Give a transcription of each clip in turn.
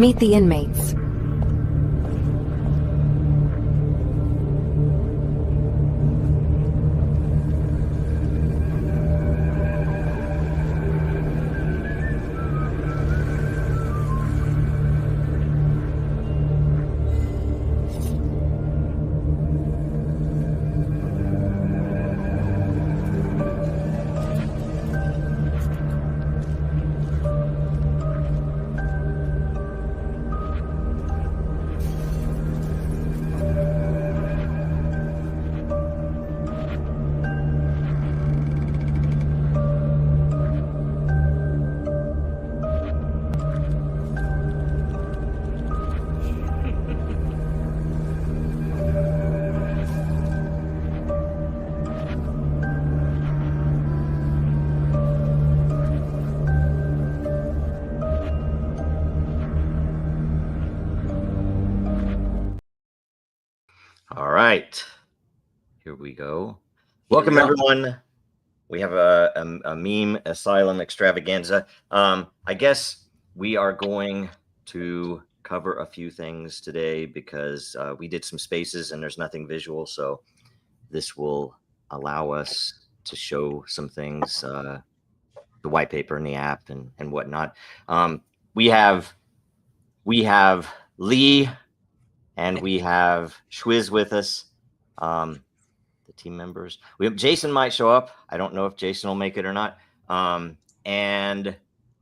Meet the inmates. All right, here we go. Welcome, everyone. We have a Meme Asylum extravaganza. I guess we are going to cover a few things today because we did some spaces and there's nothing visual. So this will allow us to show some things, the white paper and the app and whatnot. We have Lee and we have Schwiz with us. The team members. We have Jason might show up. I don't know if Jason will make it or not. And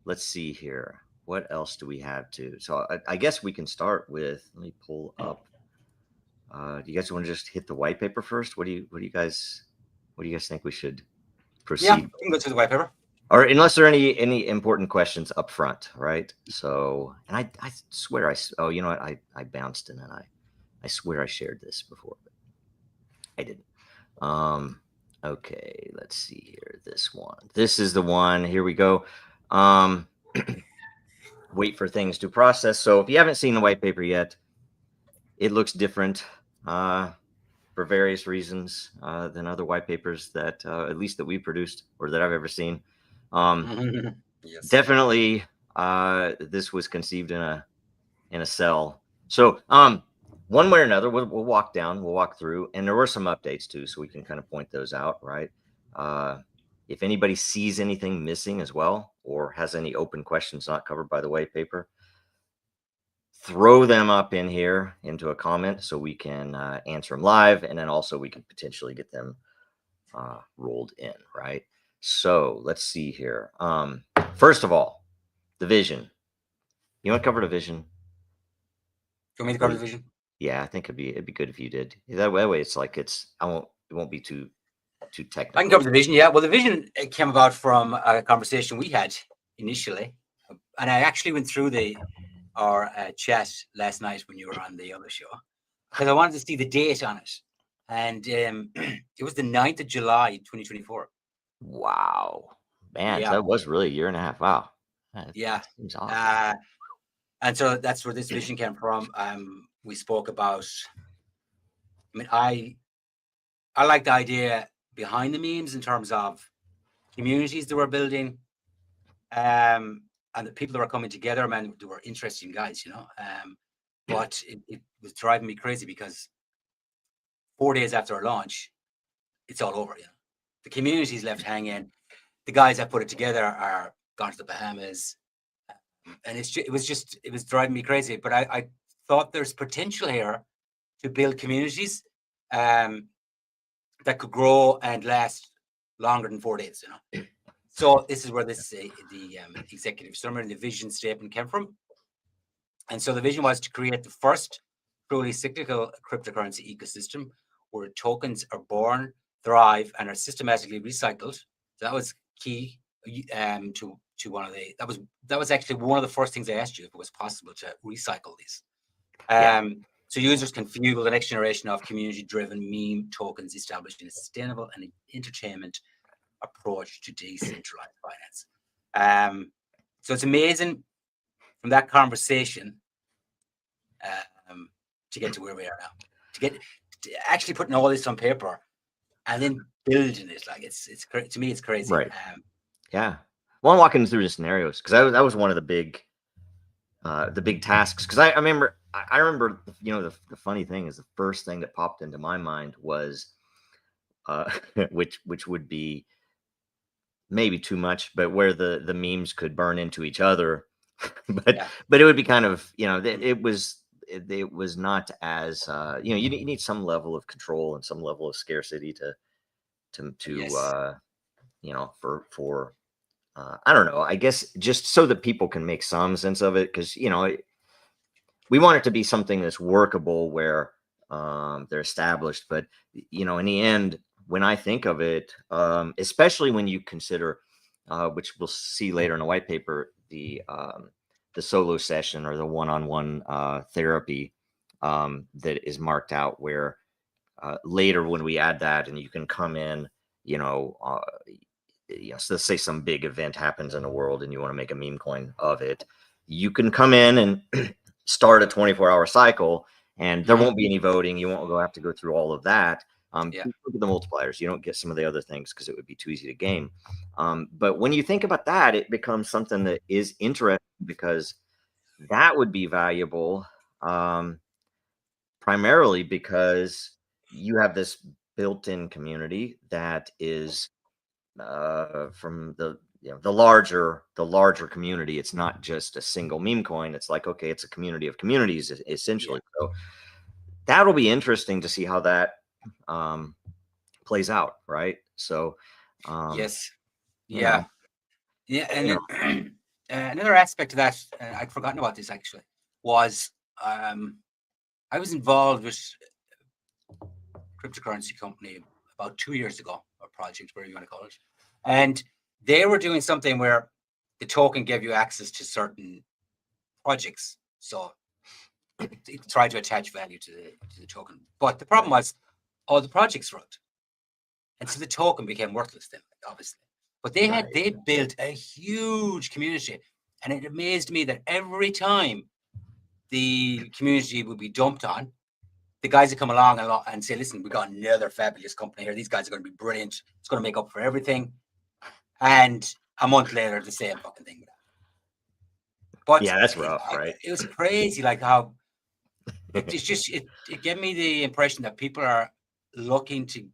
let's see here. What else do we have too? So I guess we can start with. Let me pull up. Do you guys want to just hit the white paper first? What do you guys think we should proceed? Yeah, we can go to the white paper. Or unless there are any important questions up front, right? So, and I swear oh, you know what? I bounced and then I swear I shared this before, but I didn't. Okay, let's see here. This one. This is the one. Here we go. Wait for things to process. So if you haven't seen the white paper yet, it looks different for various reasons than other white papers that at least that we produced or that I've ever seen. Yes. Definitely this was conceived in a cell. So one way or another, we'll walk through, and there were some updates too, so we can kind of point those out, right? If anybody sees anything missing as well, or has any open questions not covered by the white paper, throw them up in here into a comment so we can answer them live, and then also we can potentially get them rolled in, right? So let's see here. First of all, the vision. You want to cover the vision? Do you want me to cover the vision? Yeah, I think it'd be good if you did. That way it's like it won't be too technical. I can cover the vision. Yeah, well, the vision came about from a conversation we had initially, and I actually went through our chat last night when you were on the other show because I wanted to see the date on it, and it was the 9th of July, 2024. Wow, man, yeah. That was really a year and a half. Wow. That seems awesome. And so that's where this vision came from. We spoke about. I mean, I like the idea behind the memes in terms of communities that we're building, and the people that are coming together. Man, they were interesting guys, you know. But it was driving me crazy because 4 days after our launch, it's all over. You know, the community's left hanging. The guys that put it together are gone to the Bahamas. And it was driving me crazy. But I thought there's potential here to build communities that could grow and last longer than 4 days, you know. So this is where the executive summary and the vision statement came from. And so the vision was to create the first truly cyclical cryptocurrency ecosystem where tokens are born, thrive, and are systematically recycled. So that was key to one of the that was actually one of the first things I asked you if it was possible to recycle these. So users can fuel the next generation of community-driven meme tokens establishing a sustainable and entertainment approach to decentralized finance. So it's amazing from that conversation to get to where we are now. To actually putting all this on paper and then building it, like it's to me it's crazy. Right. Yeah. Well, I'm walking through the scenarios because that was one of the big the big tasks. Because I remember, I remember, the funny thing is the first thing that popped into my mind was, which would be maybe too much, but where the memes could burn into each other, but Yeah. it would be kind of, it was not as, you need some level of control and some level of scarcity to Yes. for I don't know, I guess just so that people can make some sense of it, because we want it to be something that's workable where they're established. But in the end, when I think of it, especially when you consider, which we'll see later in the white paper, the solo session or the one-on-one therapy that is marked out, where later when we add that, and you can come in, so let's say some big event happens in the world and you want to make a meme coin of it, you can come in and start a 24-hour cycle, and there won't be any voting. You won't have to go through all of that. Yeah. Look at the multipliers. You don't get some of the other things because it would be too easy to game. But when you think about that, it becomes something that is interesting, because that would be valuable, primarily because you have this built-in community that is, from the larger community. It's not just a single meme coin. It's like, okay, it's a community of communities, Yeah. essentially. So that'll be interesting to see how that um, plays out, right? So, Yes. you know, Yeah. Yeah. you And know, then, another aspect of that, I'd forgotten about this actually, was I was involved with cryptocurrency company about 2 years ago, or project, whatever you want to call it. And they were doing something where the token gave you access to certain projects. So it tried to attach value to the token. But the problem was all the projects wrote. And so the token became worthless then, obviously. But right. they built a huge community. And it amazed me that every time the community would be dumped on, the guys that come along and say, listen, we got another fabulous company here. These guys are going to be brilliant. It's going to make up for everything. And a month later, the same fucking thing. But Yeah, that's rough, right? it was crazy, like how it's just, it gave me the impression that people are looking to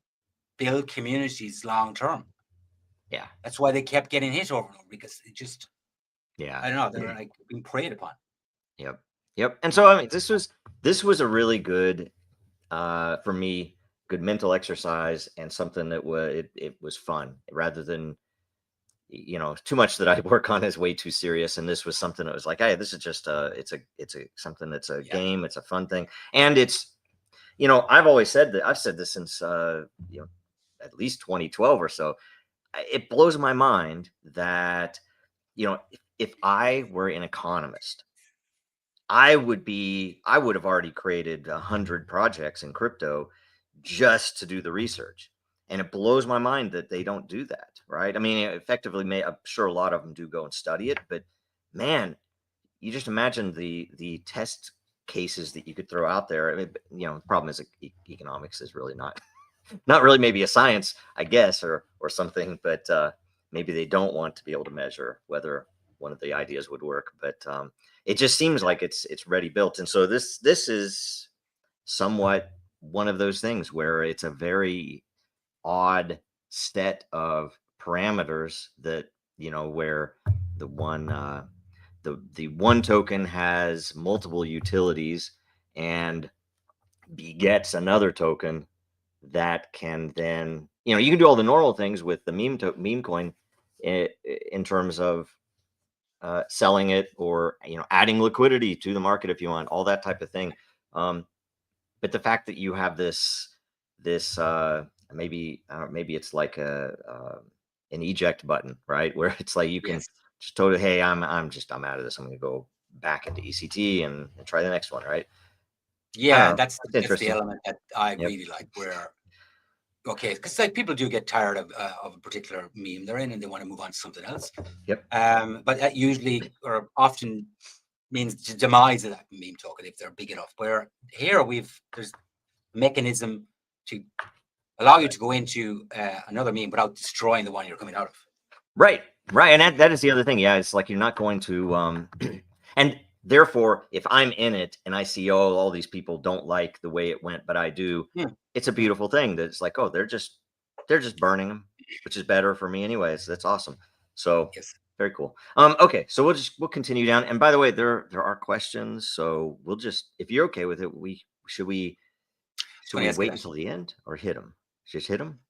build communities long term. Yeah, That's why they kept getting hit over and over, because it just, yeah. I don't know, they're like being preyed upon. Yep, yep. And so, I mean, this was a really good, for me, good mental exercise, and something that it was fun, rather than, too much that I work on is way too serious. And this was something that was like, hey, this is just it's a something that's a Yeah. game. It's a fun thing. And it's, I've said this since, at least 2012 or so. It blows my mind that, if I were an economist, I would have already created 100 projects in crypto just to do the research. And it blows my mind that they don't do that, right? I mean, effectively, I'm sure a lot of them do go and study it, but man, you just imagine the test cases that you could throw out there. I mean, the problem is, economics is really not really, maybe a science, I guess, or something, but maybe they don't want to be able to measure whether one of the ideas would work. But it just seems like it's ready built. And so this is somewhat one of those things where it's a very odd set of parameters that, where the one the one token has multiple utilities and begets another token that can then, you can do all the normal things with the meme coin, in terms of selling it, or adding liquidity to the market if you want, all that type of thing. But the fact that you have this maybe it's like an eject button, right, where it's like you can Yes. just totally, hey, I'm out of this, I'm going to go back into ECT and try the next one, right? I don't Yeah. know, That's that's the interesting. element that I Yep, really like, where, okay, because like people do get tired of a particular meme they're in and they want to move on to something else. yep. But that usually, or often, means the demise of that meme token if they're big enough. Where here there's mechanism to allow you to go into another meme without destroying the one you're coming out of. Right, right, and that is the other thing. Yeah, it's like you're not going to, and therefore, if I'm in it and I see, oh, all these people don't like the way it went, but I do, it's a beautiful thing that it's like, oh, they're just burning them, which is better for me anyways. That's awesome. So very cool. Okay, so we'll continue down. And by the way, there are questions, so we'll just, if you're okay with it, should we wait until the end or hit them? Just hit them.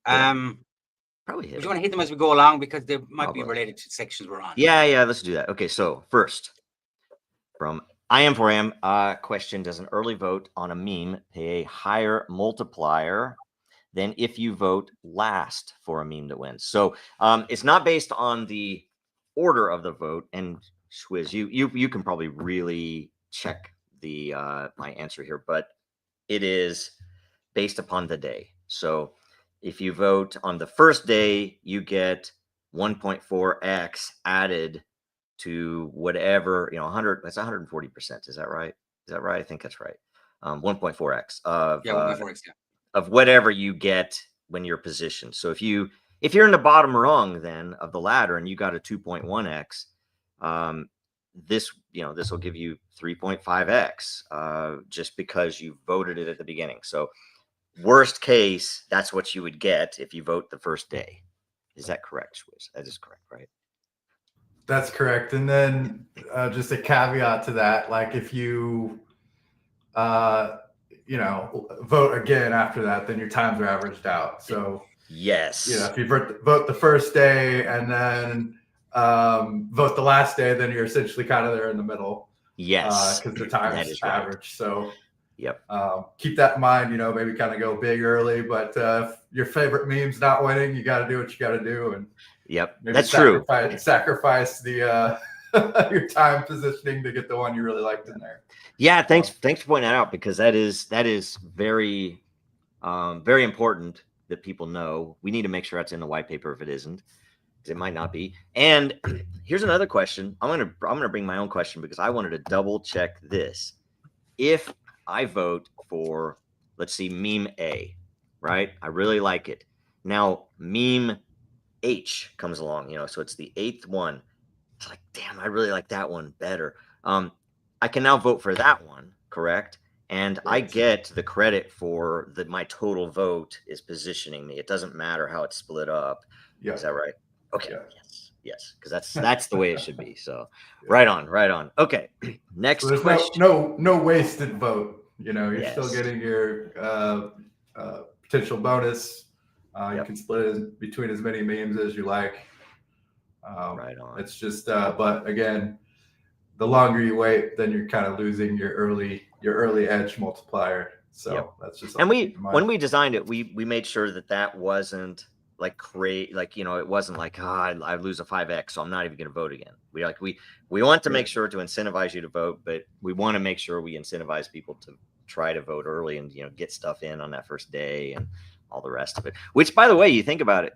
Probably hit them. We want to hit them as we go along because they might be related to sections we're on. Yeah, let's do that. Okay, so first from I am for am question: does an early vote on a meme pay a higher multiplier than if you vote last for a meme that wins? So it's not based on the order of the vote. And Schwiz, you can probably really check the my answer here, but it is based upon the day. So if you vote on the first day, you get 1.4x added to whatever, 100, that's 140%. Is that right? I think that's right. 1.4x of 1.4x, of whatever you get when you're positioned. So if you're in the bottom rung then of the ladder and you got a 2.1x, this will give you 3.5x just because you voted it at the beginning. So worst case, that's what you would get if you vote the first day. Is that correct, Schwiz? That is correct, right? That's correct. And then just a caveat to that, like if you vote again after that, then your times are averaged out. So yes, if you vote the first day and then vote the last day, then you're essentially kind of there in the middle. Yes, because the times is average. Right. So yep, keep that in mind. Maybe kind of go big early, but if your favorite meme's not winning, you got to do what you got to do. And yep, that's true. Sacrifice the your time positioning to get the one you really liked in there. Yeah, thanks for pointing that out, because that is very very important that people know. We need to make sure that's in the white paper if it isn't, because it might not be. And here's another question. I'm gonna bring my own question because I wanted to double check this. If I vote for, let's see, meme A, right? I really like it. Now meme H comes along, so it's the 8th one. It's like, damn, I really like that one better. I can now vote for that one, correct? And I get the credit for my total vote is positioning me. It doesn't matter how it's split up. Yeah. Is that right? Okay. Yeah. Yes, because that's the way it should be. So right on. Okay. Next so question. No wasted vote. You're still getting your potential bonus. You can split it between as many memes as you like. Right on. It's just, but again, the longer you wait, then you're kind of losing your early edge multiplier. So that's just. And when we designed it, we made sure that wasn't like it wasn't like, I lose a 5x, so I'm not even going to vote again. We want to make sure to incentivize you to vote, but we want to make sure we incentivize people to try to vote early and get stuff in on that first day and all the rest of it. Which, by the way, you think about it,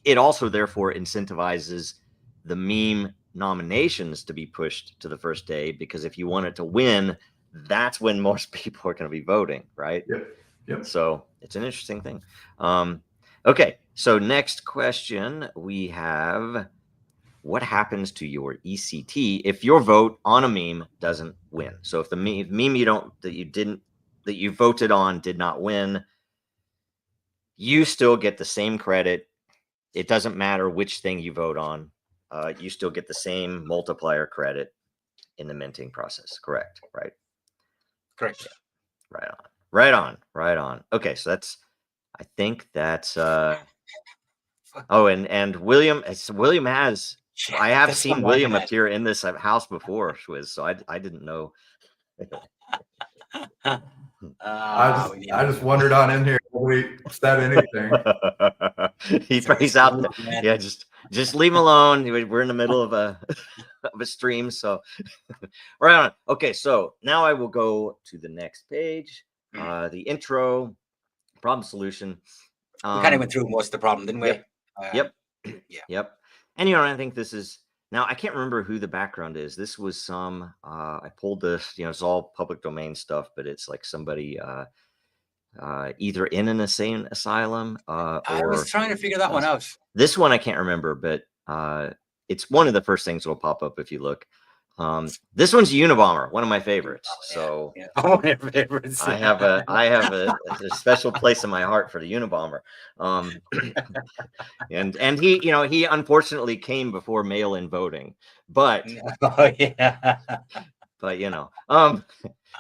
it also therefore incentivizes the meme nominations to be pushed to the first day, because if you want it to win, that's when most people are going to be voting, right? Yep. So it's an interesting thing. Okay, so next question we have: what happens to your ECT if your vote on a meme doesn't win? So if the meme that you voted on did not win, you still get the same credit. It doesn't matter which thing you vote on. You still get the same multiplier credit in the minting process. Correct, right? Correct. Yeah. Right on. Okay, so I think that's oh, and William has, I have seen William appear in this house before, Schwiz, so I didn't know. I just wandered on in here. Nobody said anything. He's out there. Yeah, just leave him alone. We're in the middle of a stream, so right on. Okay, so now I will go to the next page. The intro, problem solution. We kind of went through most of the problem, didn't we? Yep. Yep. And I think this is, now I can't remember who the background is. This was some I pulled this, it's all public domain stuff, but it's like somebody either in an insane asylum or I was trying to figure that one out. This one I can't remember, but it's one of the first things that'll pop up if you look. This one's Unabomber, one of my favorites. So one of your favorites. I have a special place in my heart for the Unabomber. And he unfortunately came before mail-in voting, but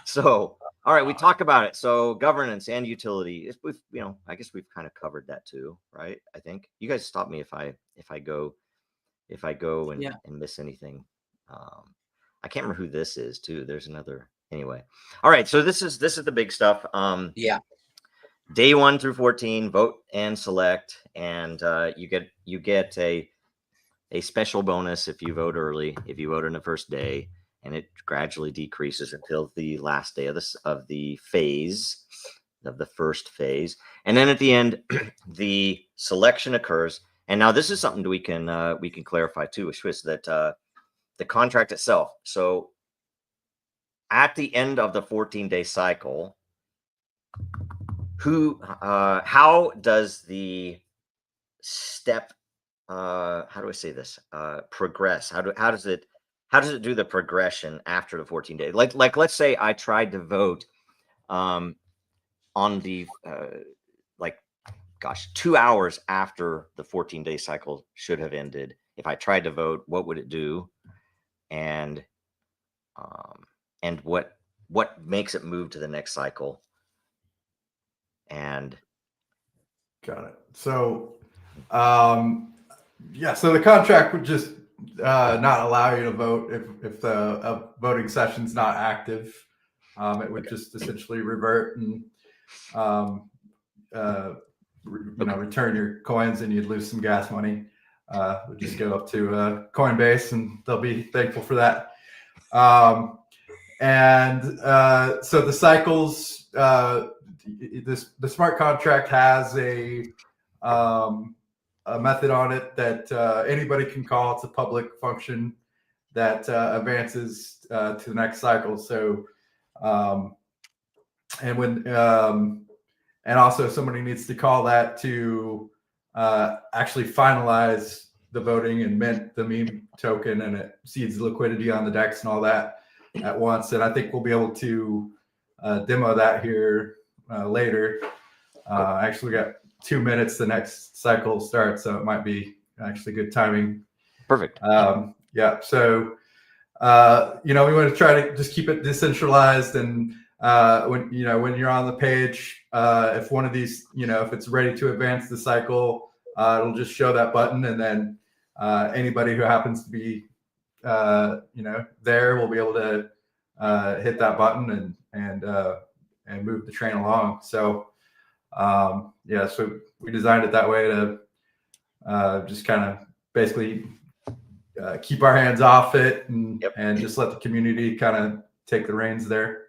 so all right, we talk about it. So governance and utility, I guess we've kind of covered that too, right? I think you guys stop me if I go and miss anything. I can't remember who this is too. There's another anyway. All right, so this is the big stuff. Day 1 through 14, vote and select, and you get a special bonus if you vote early, if you vote on the first day, and it gradually decreases until the last day of the first phase, and then at the end, the selection occurs. And now this is something we can clarify too, Swiss, that the contract itself. So at the end of the 14-day cycle, how does the step how do I say this progress? How does it do the progression after the 14 days? Like let's say I tried to vote on the 2 hours after the 14-day cycle should have ended. If I tried to vote, what would it do? And what makes it move to the next cycle? And got it. So so the contract would just not allow you to vote if the voting session's not active. It would just essentially revert and return your coins, and you'd lose some gas money. Would just go up to Coinbase, and they'll be thankful for that. So the cycles, the smart contract has a method on it that anybody can call. It's a public function that advances to the next cycle. So, and also somebody needs to call that to actually finalize the voting and mint the meme token, and it seeds liquidity on the DEX and all that at once. And I think we'll be able to demo that here later. Actually, we got 2 minutes. The next cycle starts, so it might be actually good timing. Perfect. So we want to try to just keep it decentralized. And when you're on the page, if one of these, if it's ready to advance the cycle, it'll just show that button, and then anybody who happens to be there will be able to hit that button and move the train along. So so we designed it that way to just kind of basically keep our hands off it and just let the community kind of take the reins there.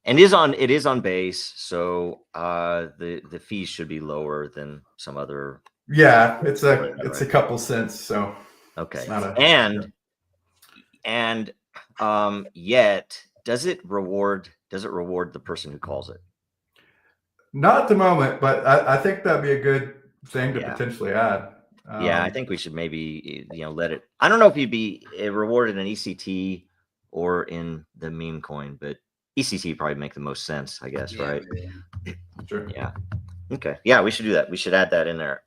And it is on base, so the fees should be lower than some other. Yeah, it's a couple cents. So okay, yet does it reward the person who calls it? Not at the moment, but I think that'd be a good thing to potentially add. I think we should maybe let it. I don't know if you'd be rewarded in ECT or in the meme coin, but ECT probably make the most sense, I guess, right? Yeah. Sure. Yeah. Okay. Yeah, we should do that. We should add that in there.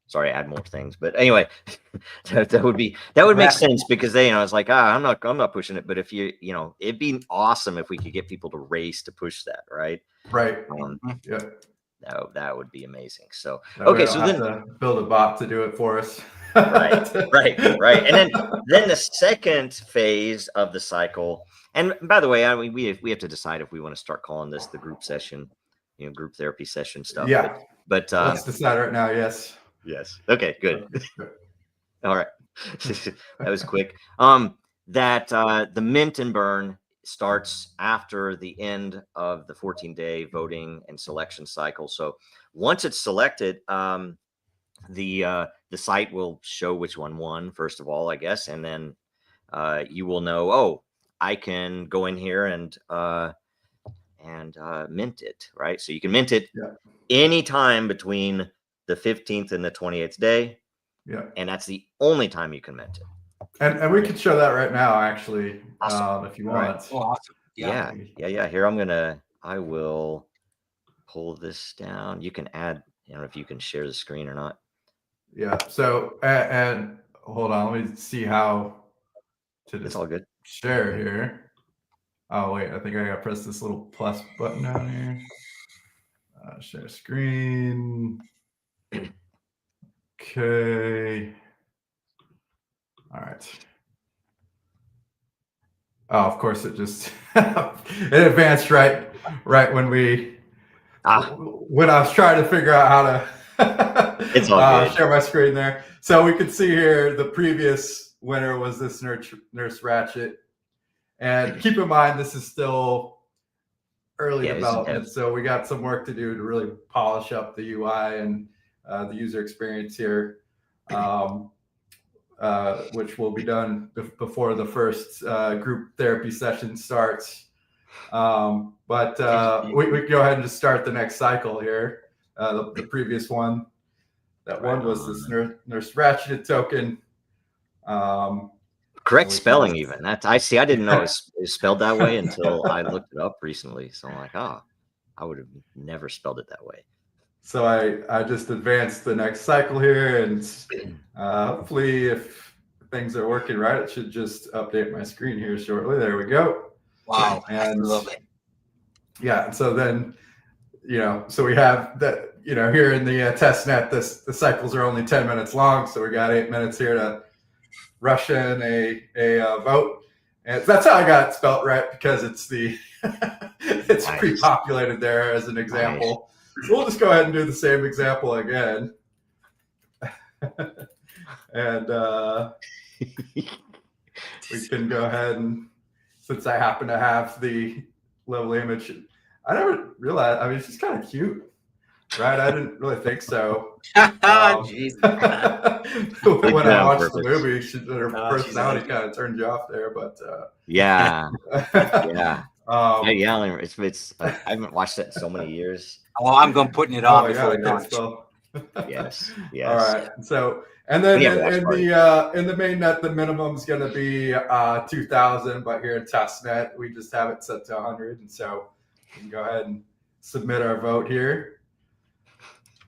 Sorry, add more things, but anyway, that would make sense, because it's like, I'm not pushing it, but if it'd be awesome if we could get people to race to push that, right? Right. Yeah. That would be amazing. So okay, so then to build a bot to do it for us. right. And then the second phase of the cycle. And by the way, we have to decide if we want to start calling this the group session, group therapy session stuff. Yeah. But let's decide right now. Yes. Yes. Okay. Good. All right. That was quick. That the mint and burn starts after the end of the 14-day voting and selection cycle. So once it's selected, the site will show which one won, first of all, I guess, and then you will know, oh, I can go in here and mint it, right? So you can mint it anytime between the 15th and the 28th day. Yeah. And that's the only time you can mint it. And we can show that right now, actually, Awesome. if you All right. want. Oh, awesome. Yeah. Yeah. Here, I will pull this down. You can add, I don't know if you can share the screen or not. Yeah. So, and hold on, let me see how to It's just all good. share here. Oh, wait, I think I got to press this little plus button down here. Share screen. Okay. All right. Oh, of course, it just it advanced right when when I was trying to figure out how to It's all good. share my screen there. So we can see here the previous winner was this Nurse Ratchet. And keep in mind, this is still early development. So we got some work to do to really polish up the UI and the user experience here, which will be done before the first group therapy session starts. But we can go ahead and just start the next cycle here. The previous one, that one was this Nurse Ratchet token. Correct spelling, even. That's I didn't know it was spelled that way until I looked it up recently. So I'm like, I would have never spelled it that way. So I just advanced the next cycle here, and hopefully, if things are working right, it should just update my screen here shortly. There we go. Wow, and lovely. Yeah, and so then, so we have that, here in the test net, the cycles are only 10 minutes long, so we got 8 minutes here to rush in a vote, and that's how I got it spelt right, because it's it's Nice. pre-populated there as an example. Nice. So we'll just go ahead and do the same example again, and we can go ahead, and since I happen to have the lovely image, I never realized. I mean, she's kind of cute, right? I didn't really think so. When I watched the movie, her personality kind of turned you off there, but yeah. It's I haven't watched it in so many years. Oh, I'm going putting it on before Yes. All right. So, and then in the main net, the minimum is going to be 2,000, but here in testnet, we just have it set to 100, and so we can go ahead and submit our vote here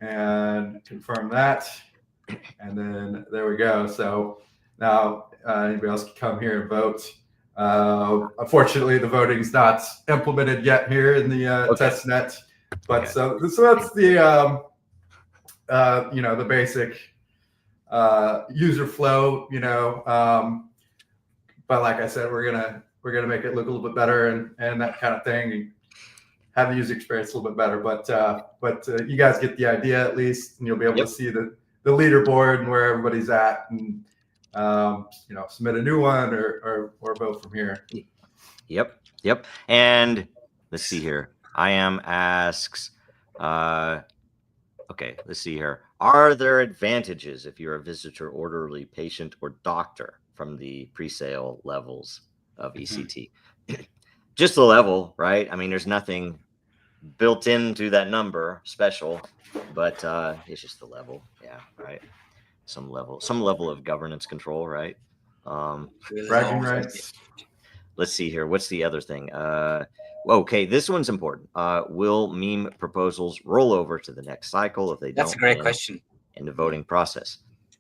and confirm that, and then there we go. So now anybody else can come here and vote. Unfortunately, the voting is not implemented yet here in the testnet, but so that's the the basic user flow, but like I said, we're gonna make it look a little bit better and that kind of thing, and have the user experience a little bit better. But you guys get the idea at least, and you'll be able to see the leaderboard and where everybody's at, and submit a new one or vote from here. Yep. And let's see here. I am asks. Okay, let's see here. Are there advantages if you're a visitor, orderly, patient, or doctor from the pre-sale levels of ECT? Just the level, right? I mean, there's nothing built into that number special, but it's just the level. Yeah, right. Some level of governance control, right? Bragging rights. Let's see here. What's the other thing? Okay, this one's important. Will meme proposals roll over to the next cycle if they don't? That's a great question. In the voting process,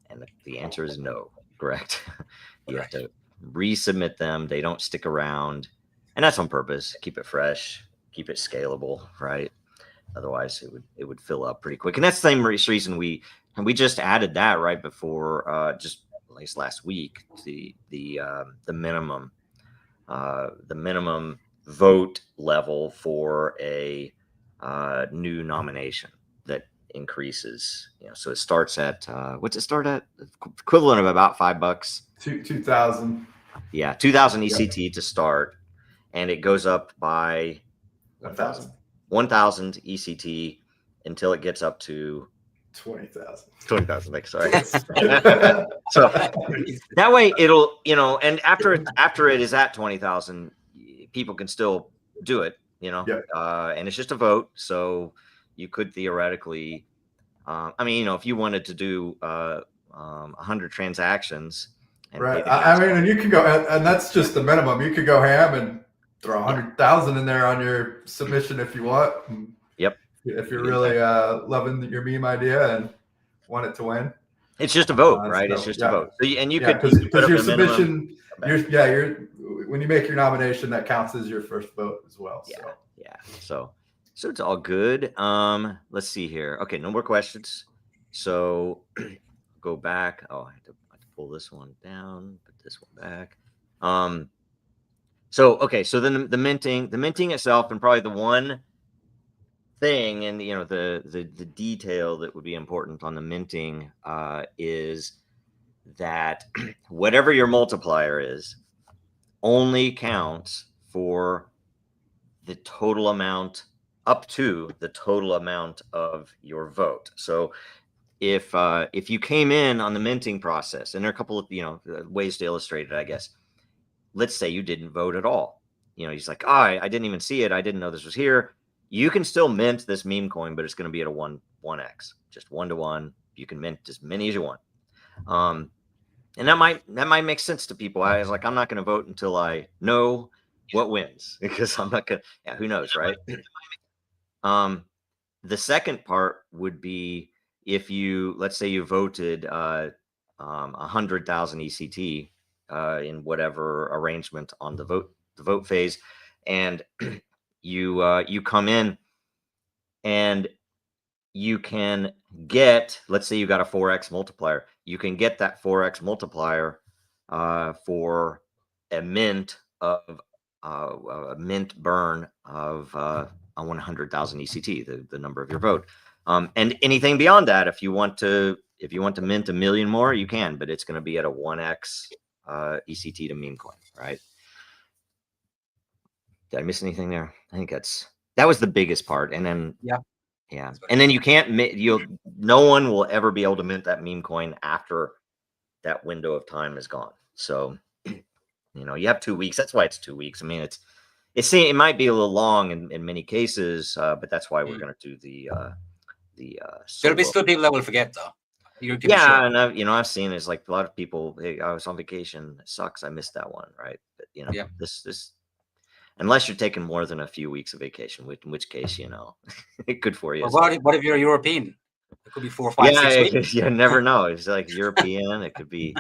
and the answer is no. Correct. You have to resubmit them. They don't stick around, and that's on purpose. Keep it fresh. Keep it scalable, right? Otherwise, it would fill up pretty quick. And that's the same reason we just added that right before just last week. The minimum vote level for a new nomination that increases. So it starts at what's it start at? Equivalent of about $5. 2,000. Yeah, 2,000 ECT to start, and it goes up by 1,000. 1,000 ECT until it gets up to 20,000. 20,000. Like, sorry. So that way it'll, and after it is at 20,000, people can still do it, and it's just a vote. So you could theoretically, if you wanted to do 100 transactions and Right. pay the I gas. mean, and you could go, and that's just the minimum. You could go ham and throw 100,000 in there on your submission if you want. And Yep. if you're really loving your meme idea and want it to win. It's just a vote, right? It's just a vote. So you could put up your a minimum. submission, when you make your nomination, that counts as your first vote as well. So. Yeah. So it's all good. Let's see here. Okay, no more questions. So go back. Oh, I have to pull this one down, put this one back. So then the minting itself, and probably the one thing, and the detail that would be important on the minting is that whatever your multiplier is only counts for the total amount, up to the total amount of your vote. So if you came in on the minting process, and there are a couple of ways to illustrate it, I guess. Let's say you didn't vote at all. He's like, I didn't even see it. I didn't know this was here. You can still mint this meme coin, but it's going to be at a 1x, just 1-to-1. You can mint as many as you want. And that might make sense to people. I was like, I'm not going to vote until I know what wins, because I'm not going to, who knows, right? The second part would be if let's say you voted 100,000 ECT in whatever arrangement on the vote phase, and you come in and you can get, let's say you got a 4x multiplier. You can get that 4x multiplier for a mint of a mint burn of 100,000 ECT, the number of your vote. And anything beyond that, if you want to mint 1 million more, you can, but it's going to be at a 1x ECT to meme coin, right? Did I miss anything there? I think that was the biggest part. And then and then you can't no one will ever be able to mint that meme coin after that window of time is gone. So you have 2 weeks. That's why it's 2 weeks. I mean, it might be a little long in many cases, but that's why we're going to do the there'll be still people that will forget, though. And I've seen it's like a lot of people, hey, I was on vacation, it sucks, I missed that one, right? But this unless you're taking more than a few weeks of vacation, in which case good for you. Well, what if you're European? It could be 4, 5, 6 weeks. You never know. It's like European. It could be.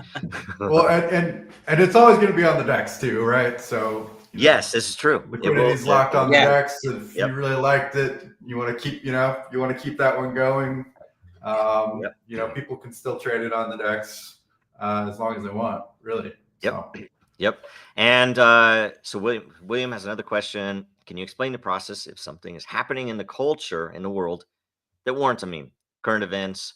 Well, and it's always going to be on the DEX too, right? So yes, this is true. Liquidity's locked on the DEX. If you really liked it, you want to keep that one going. People can still trade it on the DEX as long as they want, really. Yep. And so William has another question. Can you explain the process if something is happening in the culture, in the world, that warrants a meme? Current events,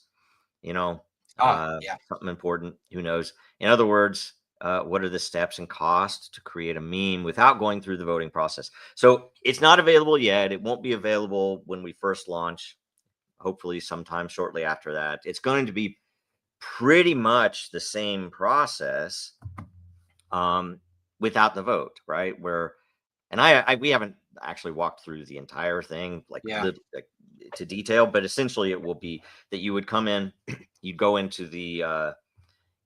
something important, who knows? In other words, what are the steps and costs to create a meme without going through the voting process? So it's not available yet. It won't be available when we first launch, hopefully sometime shortly after that. It's going to be pretty much the same process without the vote, right? We haven't actually walked through the entire thing to detail, but essentially it will be that you would come in, you'd go into the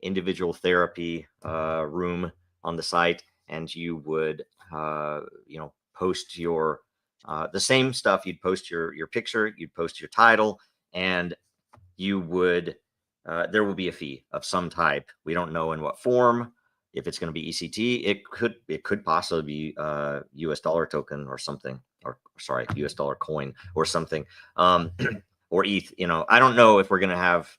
individual therapy room on the site, and you would post your the same stuff. You'd post your picture, you'd post your title, and you would there will be a fee of some type. We don't know in what form. If it's going to be ECT, it could possibly be US dollar token or something, or sorry, US dollar coin or something, or ETH. I don't know if we're going to have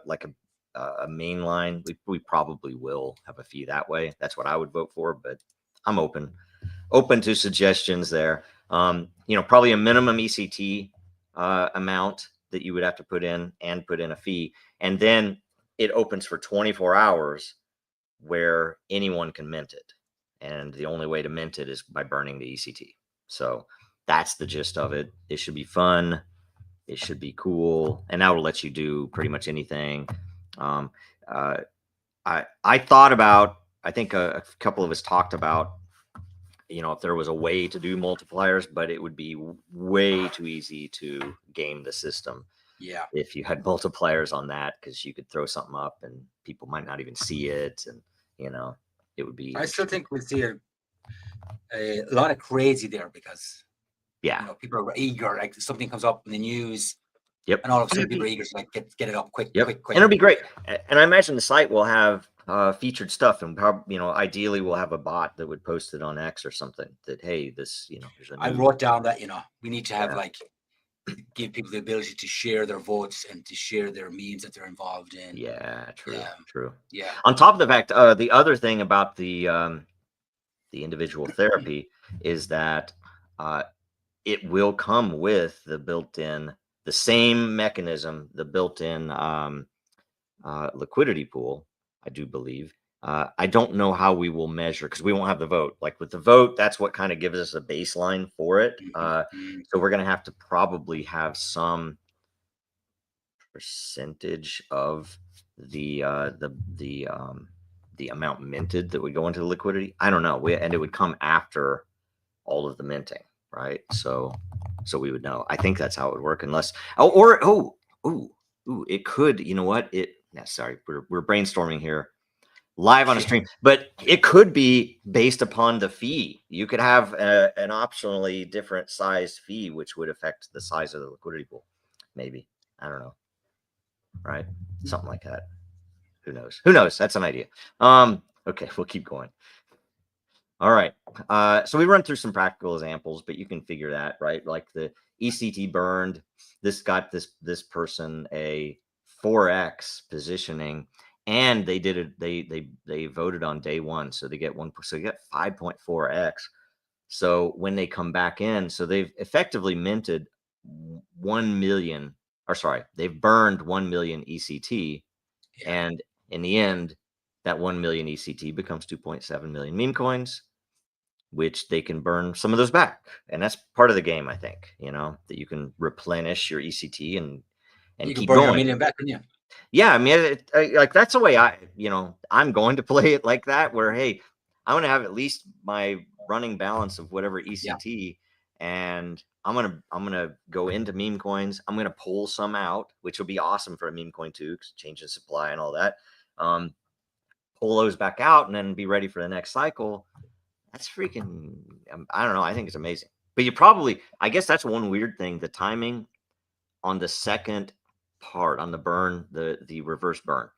like a mainline. We probably will have a fee that way. That's what I would vote for, but I'm open to suggestions there. Probably a minimum ECT amount that you would have to put in a fee, and then it opens for 24 hours where anyone can mint it. And the only way to mint it is by burning the ECT. So that's the gist of it. It should be fun. It should be cool. And that will let you do pretty much anything. I thought about, I think a couple of us talked about, if there was a way to do multipliers, but it would be way too easy to game the system. Yeah. If you had multipliers on that, because you could throw something up and people might not even see it. And you know, it would be. I still think we'll see a lot of crazy there because people are eager. Like something comes up in the news, Yep. and all of a sudden people are eager to like get it up quick. And it'll be great. And I imagine the site will have featured stuff, and ideally we'll have a bot that would post it on X or something. That hey, this here's a new. I wrote down that we need to have give people the ability to share their votes and to share their memes that they're involved in. Yeah, true. Yeah. On top of the fact, the other thing about the individual therapy is that it will come with the same mechanism, the built-in liquidity pool, I do believe. I don't know how we will measure because we won't have the vote. Like with the vote, that's what kind of gives us a baseline for it. So we're going to have to probably have some percentage of the amount minted that would go into the liquidity. I don't know. And it would come after all of the minting, right? So we would know. I think that's how it would work, unless it could. You know what? Sorry, we're brainstorming here live on a stream, but it could be based upon the fee. You could have an optionally different sized fee, which would affect the size of the liquidity pool. Maybe, I don't know, right? Something like that. Who knows? That's an idea. Okay, we'll keep going. All right. So we run through some practical examples, but you can figure that, right? Like the ECT burned. This got this person a 4x positioning, and they did it. They voted on day one, so they get 1. So you get 5.4x. So when they come back in, so they've effectively minted 1 million, or sorry, they've burned 1 million ECT, and in the end, that 1 million ECT becomes 2.7 million meme coins, which they can burn some of those back. And that's part of the game, I think, that you can replenish your ECT and you keep can burn going. your million back, can you? Yeah, I mean, like that's the way I'm going to play it like that, where, hey, I want to have at least my running balance of whatever ECT, and I'm gonna go into meme coins. I'm gonna pull some out, which will be awesome for a meme coin too, because change in supply and all that. Pull those back out and then be ready for the next cycle. That's freaking, I don't know. I think it's amazing. But I guess that's one weird thing. The timing on the second part, on the burn, the reverse burn,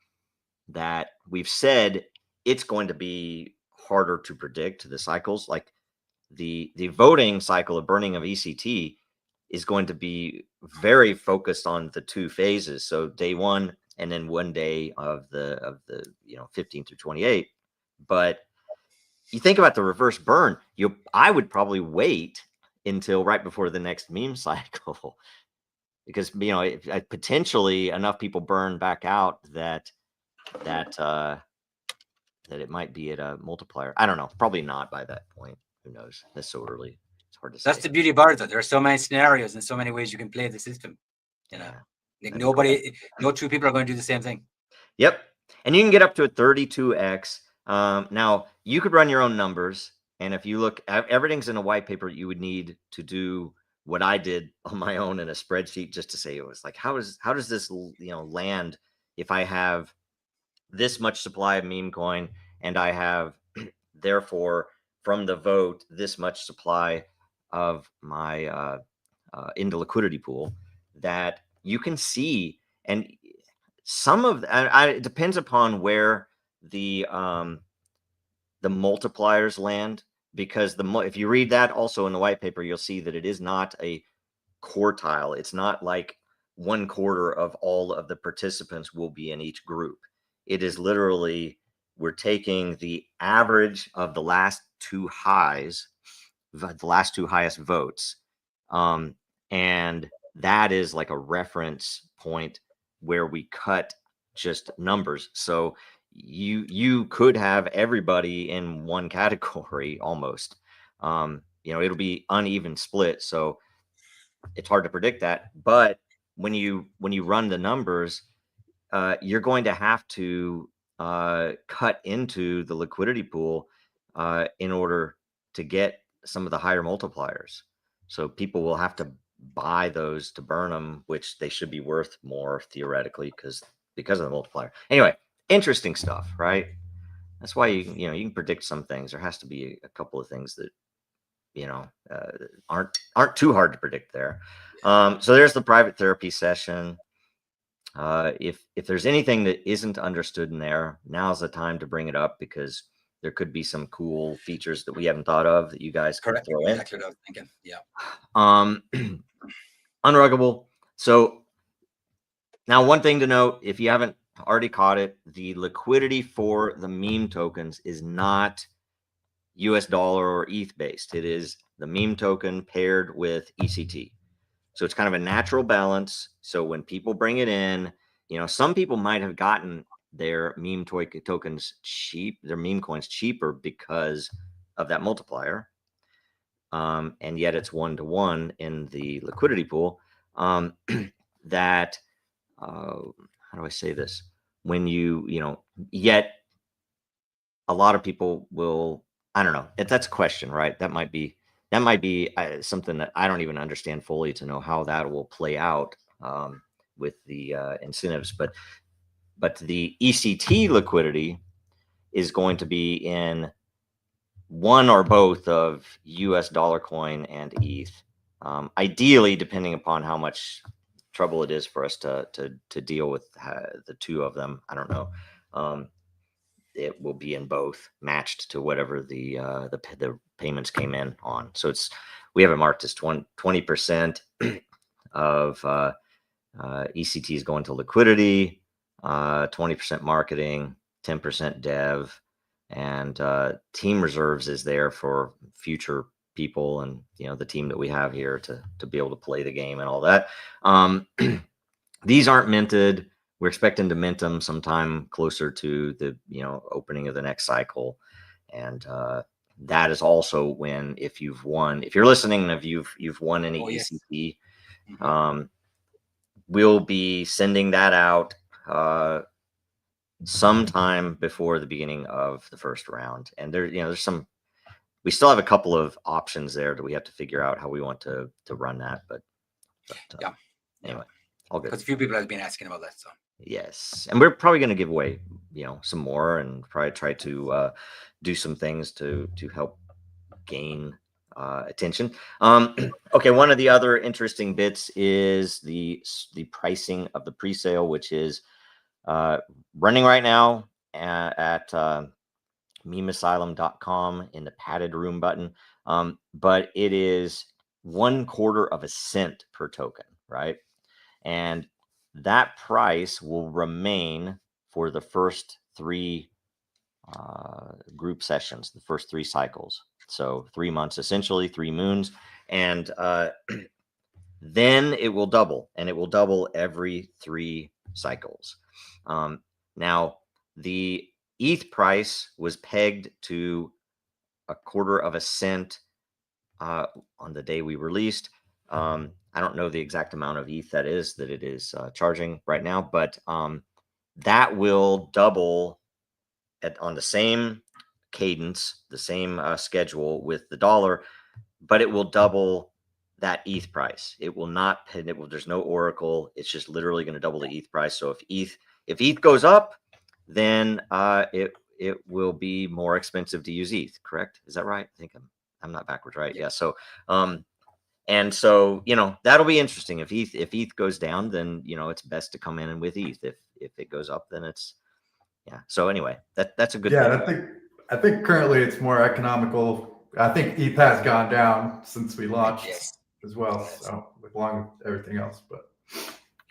that we've said it's going to be harder to predict the cycles. Like the voting cycle of burning of ECT is going to be very focused on the 2 phases. So day 1 and then 1 day of the 15 through 28. But you think about the reverse burn, I would probably wait until right before the next meme cycle, because potentially enough people burn back out that it might be at a multiplier. I don't know. Probably not by that point. Who knows? That's so early. It's hard to say. That's the beauty about it, though. There are so many scenarios and so many ways you can play the system. Like no 2 people are going to do the same thing. Yep. And you can get up to a 32x. Now you could run your own numbers, and if you look, everything's in a white paper. You would need to do what I did on my own in a spreadsheet, just to say, it was like, how does this land if I have this much supply of meme coin, and I have therefore from the vote this much supply of my into liquidity pool, that you can see. And some of it depends upon where the multipliers land, because if you read that also in the white paper, you'll see that it is not a quartile. It's not like 1/4 of all of the participants will be in each group. It is literally, we're taking the average of the last 2 highs, the last 2 highest votes, and that is like a reference point where we cut just numbers. So you could have everybody in one category almost. It'll be uneven split, so it's hard to predict that. But when you run the numbers, you're going to have to cut into the liquidity pool in order to get some of the higher multipliers. So people will have to buy those to burn them, which they should be worth more theoretically because of the multiplier. Anyway, interesting stuff, right? That's why you can predict some things. There has to be a couple of things that aren't too hard to predict there. So there's the private therapy session. If there's anything that isn't understood in there, now's the time to bring it up, because there could be some cool features that we haven't thought of that you guys could Correct. throw in. Exactly what I was thinking. Yeah. Unruggable. So now, one thing to note, if you haven't already caught it, the liquidity for the meme tokens is not US dollar or ETH based. It is the meme token paired with ECT. So it's kind of a natural balance. So when people bring it in, some people might have gotten their meme tokens cheap, their meme coins cheaper because of that multiplier. And yet it's 1-to-1 in the liquidity pool. That how do I say this? When yet a lot of people will, I don't know. That's a question, right? That might be something that I don't even understand fully to know how that will play out with the incentives. But the ECT liquidity is going to be in one or both of US dollar coin and ETH. Ideally, depending upon how much trouble it is for us to deal with the two of them, I don't know. It will be in both, matched to whatever the payments came in on. So we have it marked as 20% of ECT is going to liquidity, 20% marketing, 10% dev, and team reserves is there for future people and the team that we have here to be able to play the game and all that. These aren't minted. We're expecting to mint them sometime closer to the opening of the next cycle, and that is also when, if you're listening and if you've won any ECT, we'll be sending that out sometime before the beginning of the first round. And there's we still have a couple of options there that we have to figure out how we want to run that. But anyway, all good. Because a few people have been asking about that. So yes, and we're probably going to give away some more, and probably try to do some things to help gain attention. Okay, one of the other interesting bits is the pricing of the pre-sale, which is running right now at memeasylum.com in the padded room button. But it is 1/4 of a cent per token, right? And that price will remain for the first 3 group sessions, the first 3 cycles. So 3 months, essentially 3 moons. And then it will double, and it will double every 3 cycles. Now, the ETH price was pegged to 1/4 of a cent on the day we released. I don't know the exact amount of ETH that it is charging right now, but that will double on the same cadence, the same schedule with the dollar, but it will double that ETH price. It will not. There's no oracle. It's just literally going to double the ETH price. So if ETH goes up, then it will be more expensive to use ETH. Correct? Is that right? I think I'm not backwards, right? Yeah. So and so that'll be interesting. If ETH goes down, then it's best to come in with ETH. If it goes up, then it's So anyway, that's a good thing. I think currently it's more economical. I think ETH has gone down since we launched as well. So along with everything else, but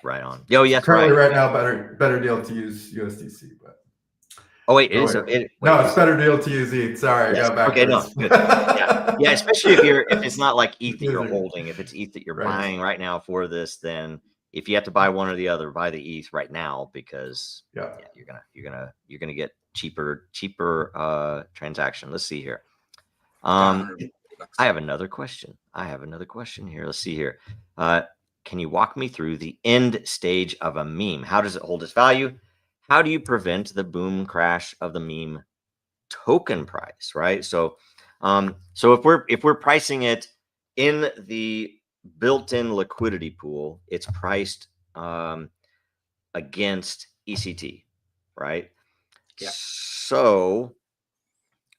right on. Yes, currently right now better deal to use USDC, but it's better deal to use ETH. Sorry, I got backwards. Okay, no, good. Yeah, especially if it's not like ETH that you're holding. If it's ETH that you're buying right now for this, then if you have to buy one or the other, buy the ETH right now, because you're gonna get cheaper transaction. Let's see here. I have another question. Here. Let's see here. Can you walk me through the end stage of a meme? How does it hold its value? How do you prevent the boom crash of the meme token price? Right. So if we're pricing it in the built-in liquidity pool, it's priced against ECT, right? Yeah. So,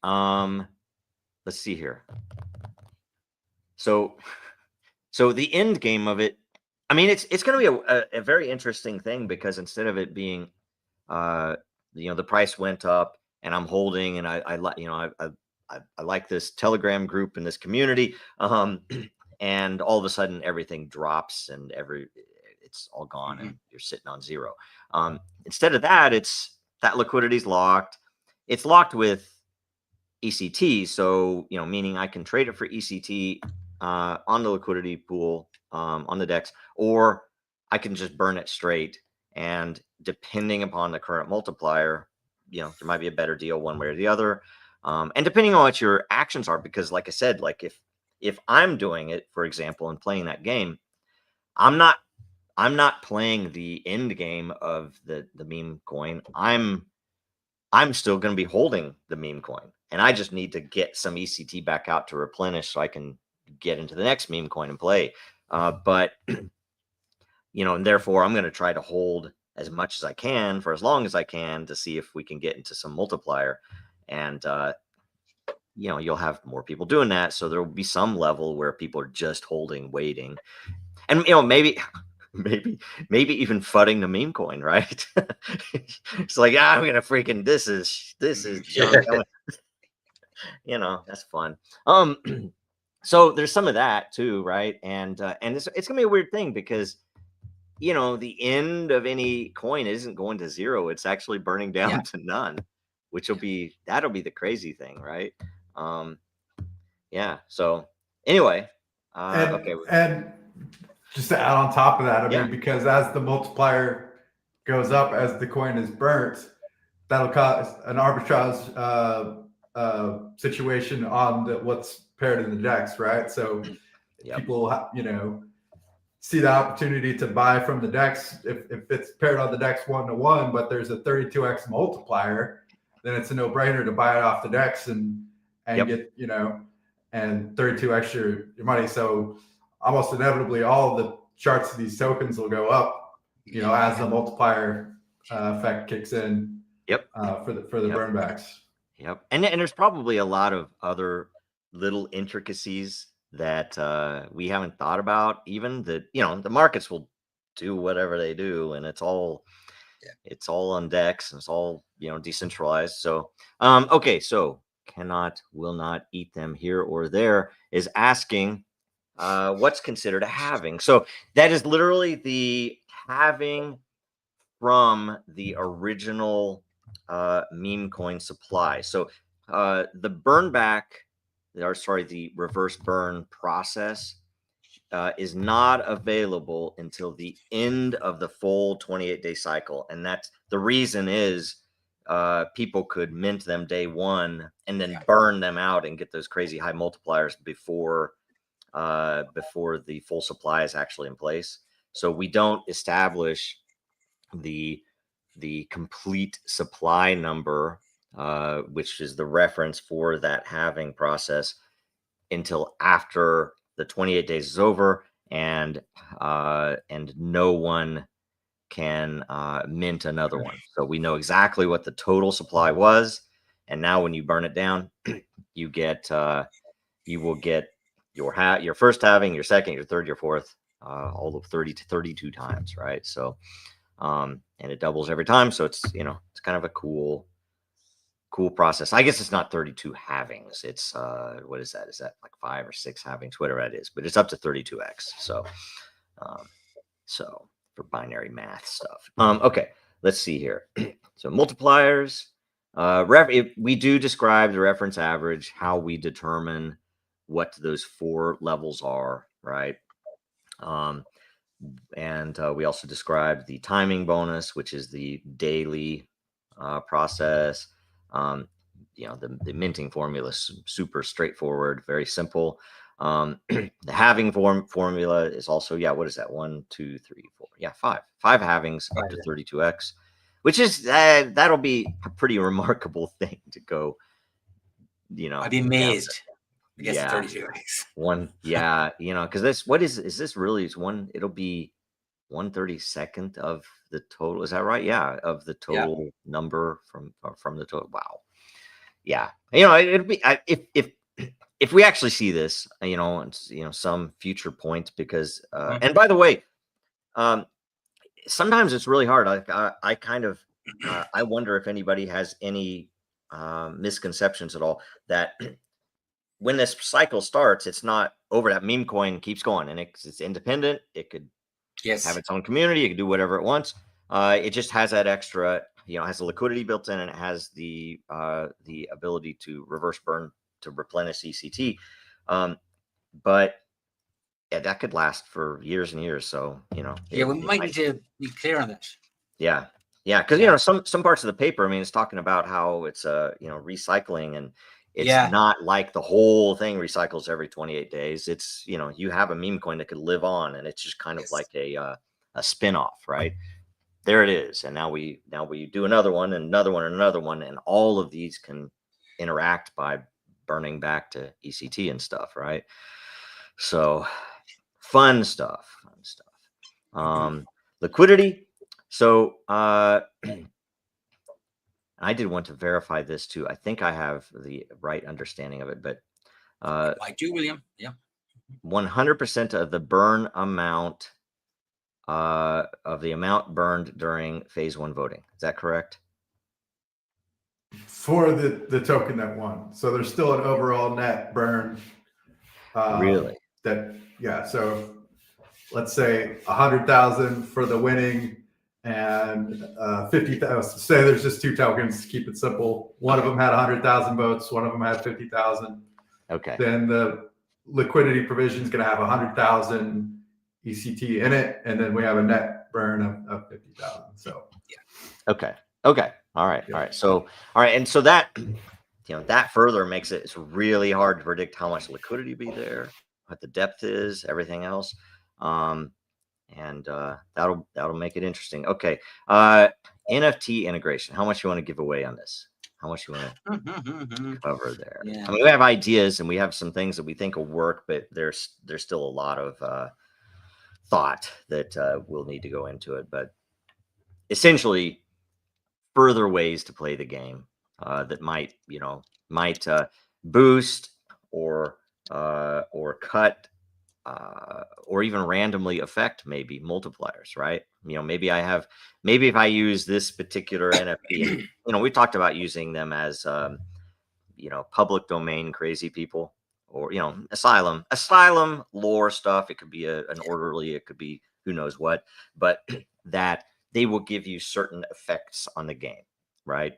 let's see here. So the end game of it, I mean, it's going to be a very interesting thing, because instead of it being, the price went up and I'm holding, and I like, I like this Telegram group and this community, and all of a sudden everything drops and it's all gone and you're sitting on zero. Instead of that, it's that liquidity's locked. It's locked with ECT, so meaning I can trade it for ECT on the liquidity pool, on the DEX, or I can just burn it straight. And depending upon the current multiplier, there might be a better deal one way or the other. And depending on what your actions are, because like I said, like if I'm doing it, for example, and playing that game, I'm not playing the end game of the meme coin. I'm still going to be holding the meme coin, and I just need to get some ECT back out to replenish so I can get into the next meme coin and play. But and therefore I'm going to try to hold as much as I can for as long as I can to see if we can get into some multiplier. And you'll have more people doing that, so there will be some level where people are just holding, waiting, and maybe even fudding the meme coin, right? It's like, I'm gonna freaking this is junk. That's fun. So there's some of that too, right? And it's gonna be a weird thing, because the end of any coin isn't going to zero. It's actually burning down to none, which that'll be the crazy thing, right? So anyway, okay. And just to add on top of that, I mean, because as the multiplier goes up, as the coin is burnt, that'll cause an arbitrage situation on what's paired in the DEX, right? So people, see the opportunity to buy from the DEX. If it's paired on the DEX 1-to-1, but there's a 32x multiplier, then it's a no-brainer to buy it off the DEX and get, and 32x your money. So almost inevitably, all the charts of these tokens will go up, as the multiplier effect kicks in. For the burnbacks. And there's probably a lot of other little intricacies that we haven't thought about, even that the markets will do whatever they do, and it's all on DEX, and it's all decentralized. So okay, so will not eat them here or there is asking what's considered a halving. So that is literally the halving from the original meme coin supply. So the the reverse burn process is not available until the end of the full 28-day cycle. And that's the reason is people could mint them day one and then burn them out and get those crazy high multipliers before the full supply is actually in place. So we don't establish the complete supply number, which is the reference for that halving process, until after the 28 days is over, and no one can mint another one. So we know exactly what the total supply was, and now when you burn it down, you will get your first halving, your second, your third, your fourth, all of 30 to 32 times, right? So and it doubles every time, so it's it's kind of a cool process. I guess it's not 32 halvings, it's what is that like 5 or 6 halvings, whatever that is, but it's up to 32x. So so for binary math stuff. Okay, let's see here. So multipliers, we do describe the reference average, how we determine what those 4 levels are, right? And we also described the timing bonus, which is the daily process. The minting formula is super straightforward, very simple. The halving formula is also, what is that? 1, 2, 3, 4. 5 halvings up to 32x, which is that'll be a pretty remarkable thing to go. I'd be amazed. Yes, 32x. One, because this, what is this really? It's one. It'll be 1/32 of the total. Is that right? Yeah, of the total number from the total. Wow. Yeah, it'd be if we actually see this, some future point, because and by the way, sometimes it's really hard. I kind of I wonder if anybody has any misconceptions at all that when this cycle starts, it's not over. That meme coin keeps going, and it's independent. It could have its own community. It could do whatever it wants. It just has that extra, has the liquidity built in, and it has the ability to reverse burn to replenish ECT. But yeah, that could last for years and years. So, we might need to be clear on that. Yeah. Yeah. Because, some parts of the paper, I mean, it's talking about how it's, recycling, and it's not like the whole thing recycles every 28 days. It's, you have a meme coin that could live on, and it's just kind of like a spin-off, right? There it is. And now we do another one and another one and another one. And all of these can interact by burning back to ECT and stuff, right? So fun stuff. Liquidity. So I did want to verify this too. I think I have the right understanding of it, but I do, William. Yeah. 100% of the burn amount of the amount burned during phase 1 voting. Is that correct? For the token that won. So there's still an overall net burn. Really? So let's say 100,000 for the winning, and 50,000. Say there's just 2 tokens. Keep it simple. One of them had 100,000 votes. One of them had 50,000. Okay. Then the liquidity provision is going to have 100,000 ECT in it, and then we have a net burn of 50,000. So Okay. All right. So and so that that further makes it's really hard to predict how much liquidity be there, what the depth is, everything else. And that'll make it interesting. Okay. NFT integration. How much you want to give away on this? How much you want to cover there? Yeah. I mean, we have ideas and we have some things that we think will work, but there's still a lot of thought that we'll need to go into it. But essentially, further ways to play the game that might boost or cut or even randomly affect maybe multipliers, right? Maybe if I use this particular NFT, we talked about using them as public domain crazy people, or asylum lore stuff. It could be an orderly, it could be who knows what, but that they will give you certain effects on the game, right?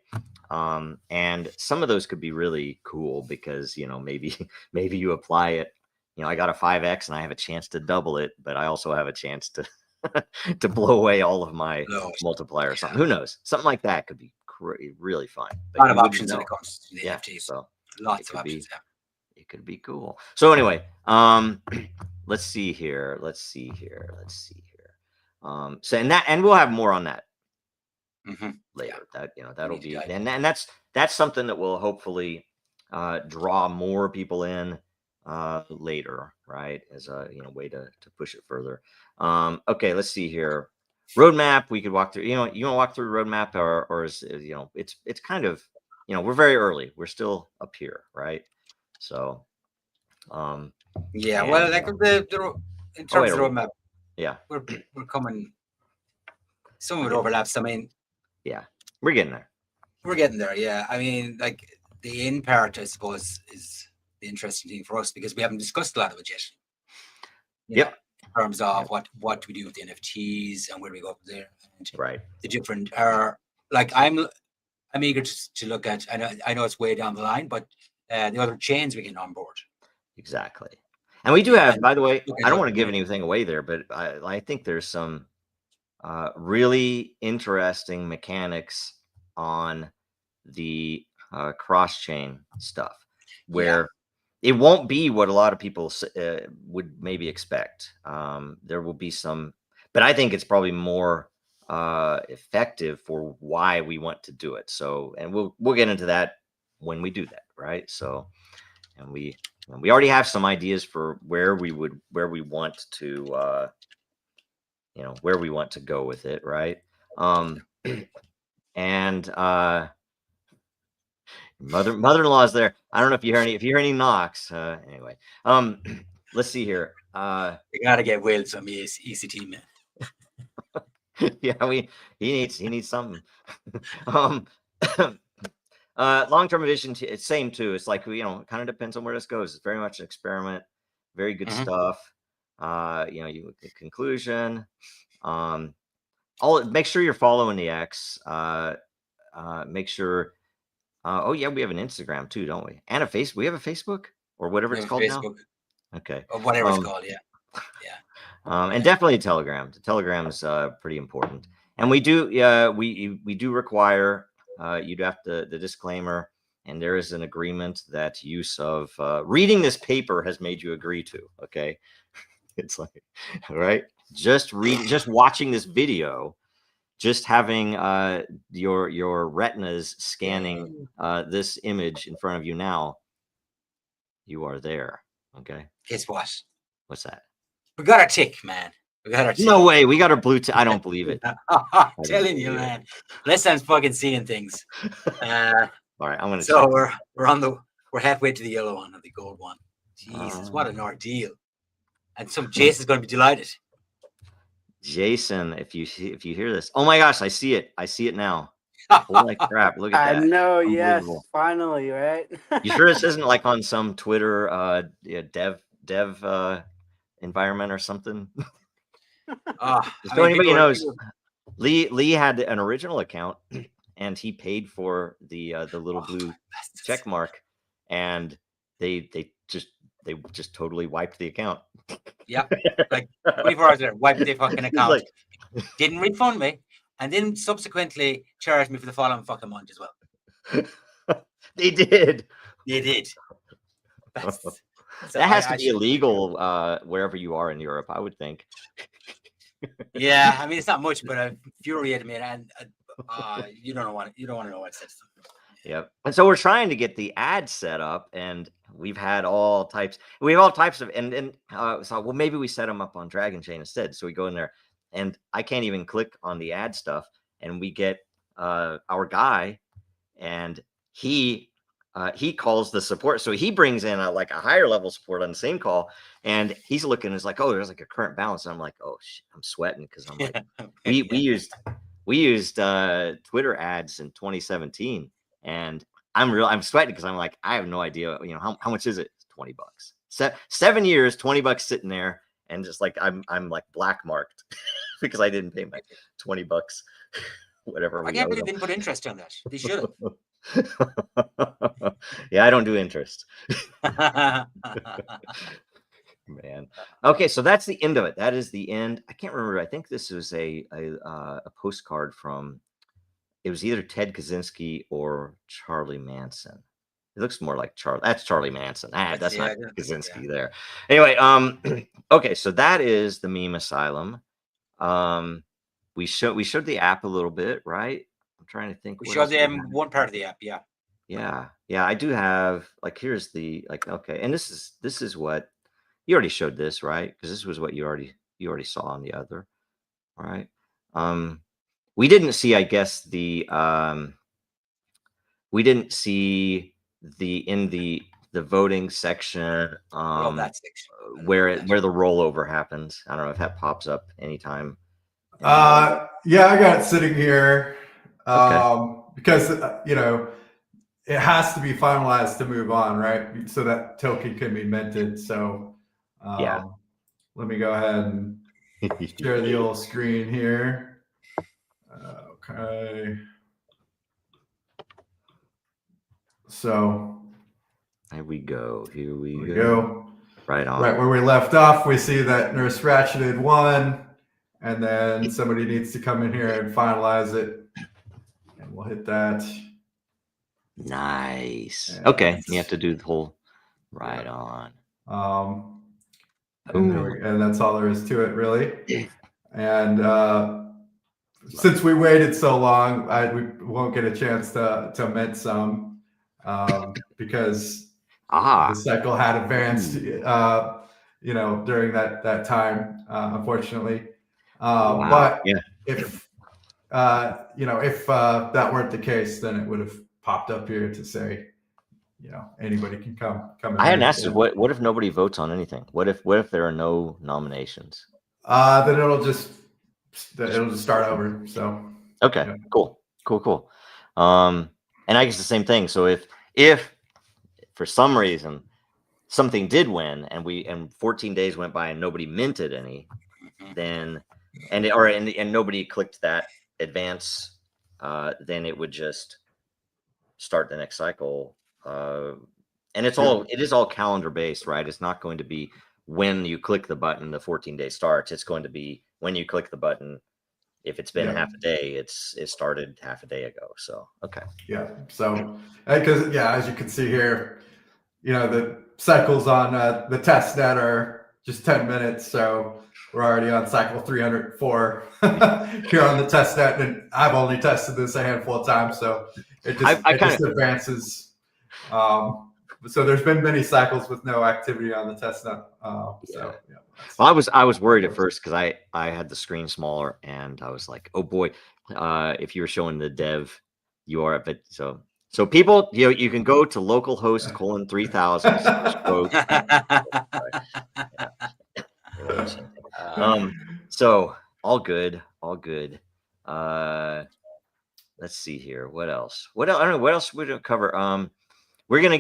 And some of those could be really cool because maybe you apply it. I got a 5x and I have a chance to double it, but I also have a chance to to blow away all of my multiplier or something. Who knows? Something like that could be really fun. A lot of options when it comes to the NFTs. So lots of options. It could be cool. So anyway, let's see here. So and we'll have more on that later. That that'll be, and that's something that will hopefully draw more people in later, right? As a way to push it further. Okay, let's see here. Roadmap. We could walk through. You want to walk through roadmap, or is it's kind of we're very early. We're still up here, right? So, well, like in terms of roadmap, we're coming. Some of it overlaps. I mean, we're getting there. Yeah, I mean, like the in part, I suppose, is the interesting thing for us because we haven't discussed a lot of it yet. In terms of what do we do with the NFTs and where do we go from there? And right. The different like I'm eager to look at. I know it's way down the line, but the other chains we can on board. Exactly. And we do have, by the way, I don't want to give anything away there, but I think there's some really interesting mechanics on the cross-chain stuff where it won't be what a lot of people would maybe expect. There will be some, but I think it's probably more effective for why we want to do it. So, and we'll get into that when we do that, right? So, and we already have some ideas for where we want to you know, where we want to go with it, right? And mother-in-law's there. I don't know if you hear any knocks. Anyway, let's see here. You gotta get Will some ECT, man. Yeah, he needs something. Long-term vision, it's same too. It's like, you know, it kind of depends on where this goes. It's very much an experiment. Very good stuff. You know, the conclusion. Make sure you're following the X. Make sure. Oh yeah, we have an Instagram too, don't we? And a Facebook. We have a Facebook or whatever it's called Facebook. now. Okay. Or whatever it's called, yeah. And definitely a Telegram. The Telegram is pretty important. And we do require you do have the disclaimer, and there is an agreement that use of reading this paper has made you agree to. Okay, it's like, all right, just watching this video, just having your retinas scanning this image in front of you now, you are there. Okay. Guess what? What's that? We got our tick, man. We got our tick. No way. We got our blue tick. I don't believe it. I'm telling you, man. Less than fucking seeing things. All right, I'm gonna. So we're halfway to the yellow one or the gold one. Jesus, what an ordeal! And some Jason's going to be delighted. Jason, if you hear this, oh my gosh, I see it. I see it now. Holy crap! Look at that. I know. Yes, finally, right? You sure this isn't like on some Twitter dev environment or something? So anybody knows, Lee had an original account, and he paid for the little blue check mark, and they just totally wiped the account. Yeah, like 24 hours later, wiped the fucking account. Didn't refund me, and then subsequently charged me for the following fucking month as well. They did. They did. That has to be illegal wherever you are in Europe, I would think. Yeah, I mean, it's not much, but it infuriated me, and you don't want to know what it says. Yep. And so we're trying to get the ad set up, and we've had all types. We have all types of, and so well, maybe we set them up on Dragon Chain instead. So we go in there, and I can't even click on the ad stuff, and we get our guy, and he calls the support. So he brings in a higher level support on the same call, and he's looking, is like, oh, there's like a current balance. And I'm like, oh shit, I'm sweating because I'm like, we used Twitter ads in 2017, and I'm sweating because I'm like, I have no idea, you know, how much is it? $20. 7 years, $20 sitting there, and just like I'm like black marked because I didn't pay my $20, whatever. I can't believe they didn't put interest on that. They should have. Yeah, I don't do interest. Man. Okay, so that's the end of it. That is the end. I can't remember. I think this was a postcard from, it was either Ted Kaczynski or Charlie Manson. It looks more like Charlie. That's Charlie Manson. That's not Kaczynski there. Anyway, okay, so that is the Meme Asylum. We showed the app a little bit, right? I'm trying to think. We showed them one part of the app, yeah. Yeah. I do have, like, here's the, like, okay, and this is what you already showed this, right? Because this was what you already saw on the other, all right? We didn't see, I guess, we didn't see in the voting section, that section. where the rollover happens. I don't know if that pops up anytime. Yeah, I got it sitting here. Okay. Because you know, it has to be finalized to move on, right? So that token can be minted. So yeah, let me go ahead and share the old screen here. Okay. So here we go. Here we go. Right on. Right where we left off, we see that Nurse Ratcheted won, and then somebody needs to come in here and finalize it. And we'll hit that. Nice. And okay, you have to do the whole right on. And that's all there is to it, really. And since we waited so long, we won't get a chance to mint some because the cycle had advanced, you know, during that time, unfortunately. Wow. But Yeah. if if that weren't the case, then it would have popped up here to say, anybody can come in. I hadn't there. asked you, what if nobody votes on anything? What if there are no nominations? Then it'll just start over. So okay, yeah. Cool. And I guess the same thing. So if for some reason something did win and 14 days went by and nobody minted any, then and nobody clicked that advance, then it would just start the next cycle. And it is all calendar based, right? It's not going to be when you click the button, the 14-day starts. It's going to be when you click the button. If it's been half a day, it started half a day ago. So, okay. Yeah. So, because as you can see here, the cycles on the test net are just 10 minutes. So we're already on cycle 304 here on the test net. And I've only tested this a handful of times. So it just advances. So there's been many cycles with no activity on the test net. Well, I was worried at first because I had the screen smaller and I was like, oh boy, if you were showing the dev URL, but so people, you can go to localhost :3000/vote. So all good. Let's see here. What else? I don't know. What else we're gonna cover? We're gonna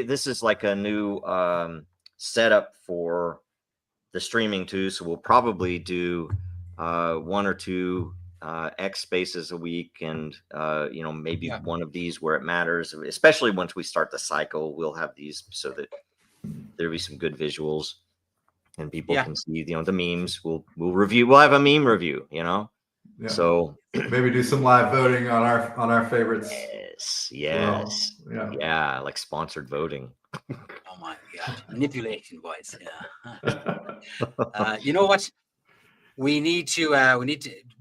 this is like a new setup for the streaming too. So we'll probably do 1 or 2 X spaces a week, and maybe one of these where it matters, especially once we start the cycle. We'll have these so that there'll be some good visuals and people can see the memes. We'll review. We'll have a meme review. So maybe do some live voting on our favorites. Yes. Well, yeah, like sponsored voting. Oh my god, manipulation, boys. Yeah. You know what? We need to when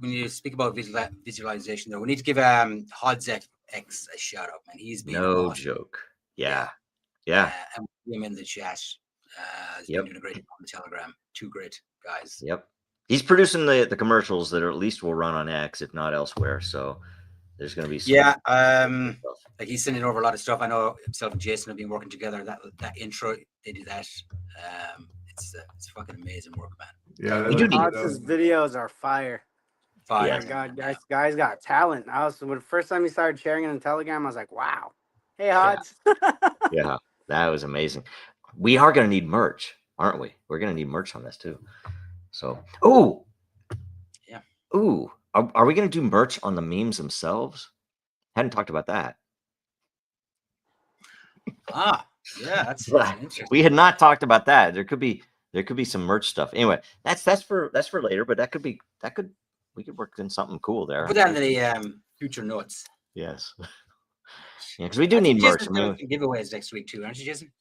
you speak about visualization, though, we need to give Hodz X a shout out, man. He's been awesome. Joke. Yeah. And him in the chat. He's been doing a great job on the Telegram. 2 great guys. Yep. He's producing the commercials that at least will run on X, if not elsewhere. So there's going to be some like he's sending over a lot of stuff. I know himself and Jason have been working together. That intro, they do that. It's fucking amazing work, man. Yeah, Hodz's videos are fire. Fire. Oh my God, guys got talent. When the first time he started sharing it on Telegram, I was like, wow. Hey, Hodz. Yeah, that was amazing. We are going to need merch, aren't we? We're going to need merch on this too. So, are we going to do merch on the memes themselves? Hadn't talked about that. Yeah, that's interesting. We had not talked about that. There could be some merch stuff. Anyway, that's for later. But we could work in something cool there. Put that in the future notes. Yes. Yeah, because we do need merch. Giveaways next week too, aren't you, Jason?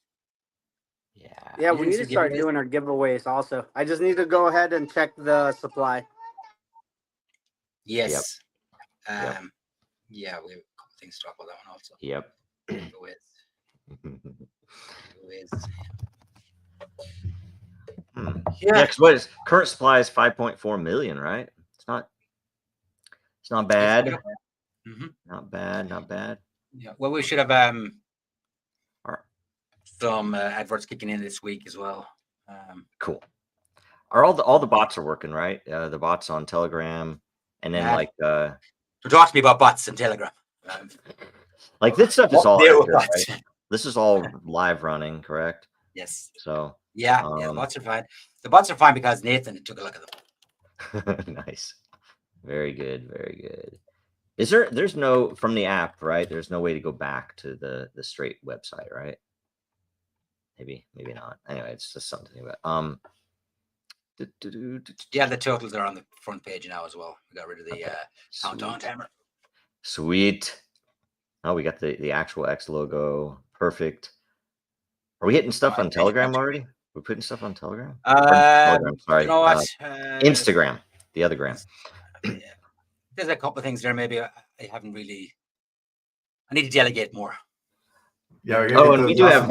Yeah, we need to start doing our giveaways also. I just need to go ahead and check the supply. Yes. Yep. Yeah, we have a couple things to talk about that one also. Yep. Yeah, because what is current supply is 5.4 million, right? It's not bad. Not bad. Yeah. Well, we should have some adverts kicking in this week as well. Cool. Are all the bots are working, right? The bots on Telegram, and then talk to me about bots and Telegram. Like this stuff is all accurate, right? This is all live running, correct? Yes. So the bots are fine. The bots are fine because Nathan took a look at them. Nice. Very good. There's no from the app, right? There's no way to go back to the straight website, right? Maybe not. Anyway, it's just something to think about. Yeah, the totals are on the front page now as well. We got rid of the countdown timer. Sweet. Oh, we got the actual X logo. Perfect. Are we hitting stuff on Telegram already? We're putting stuff on Telegram? Telegram, sorry. You know what? Instagram, the other gram. Yeah. There's a couple of things there. Maybe I haven't really. I need to delegate more. Yeah. And we do have.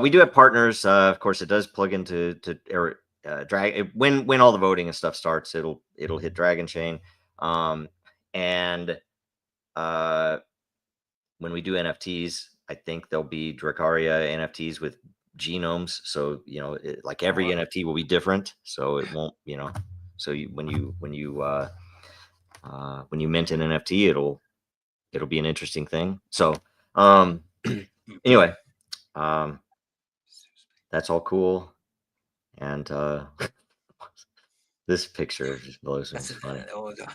We do have partners. Of course, it does plug into when all the voting and stuff starts, it'll hit Dragon Chain. And when we do NFTs, I think there'll be Dracaria NFTs with genomes. So, like every NFT will be different. So it won't, so when you mint an NFT, it'll be an interesting thing. So, anyway, that's all cool. And this picture just blows me. It's funny.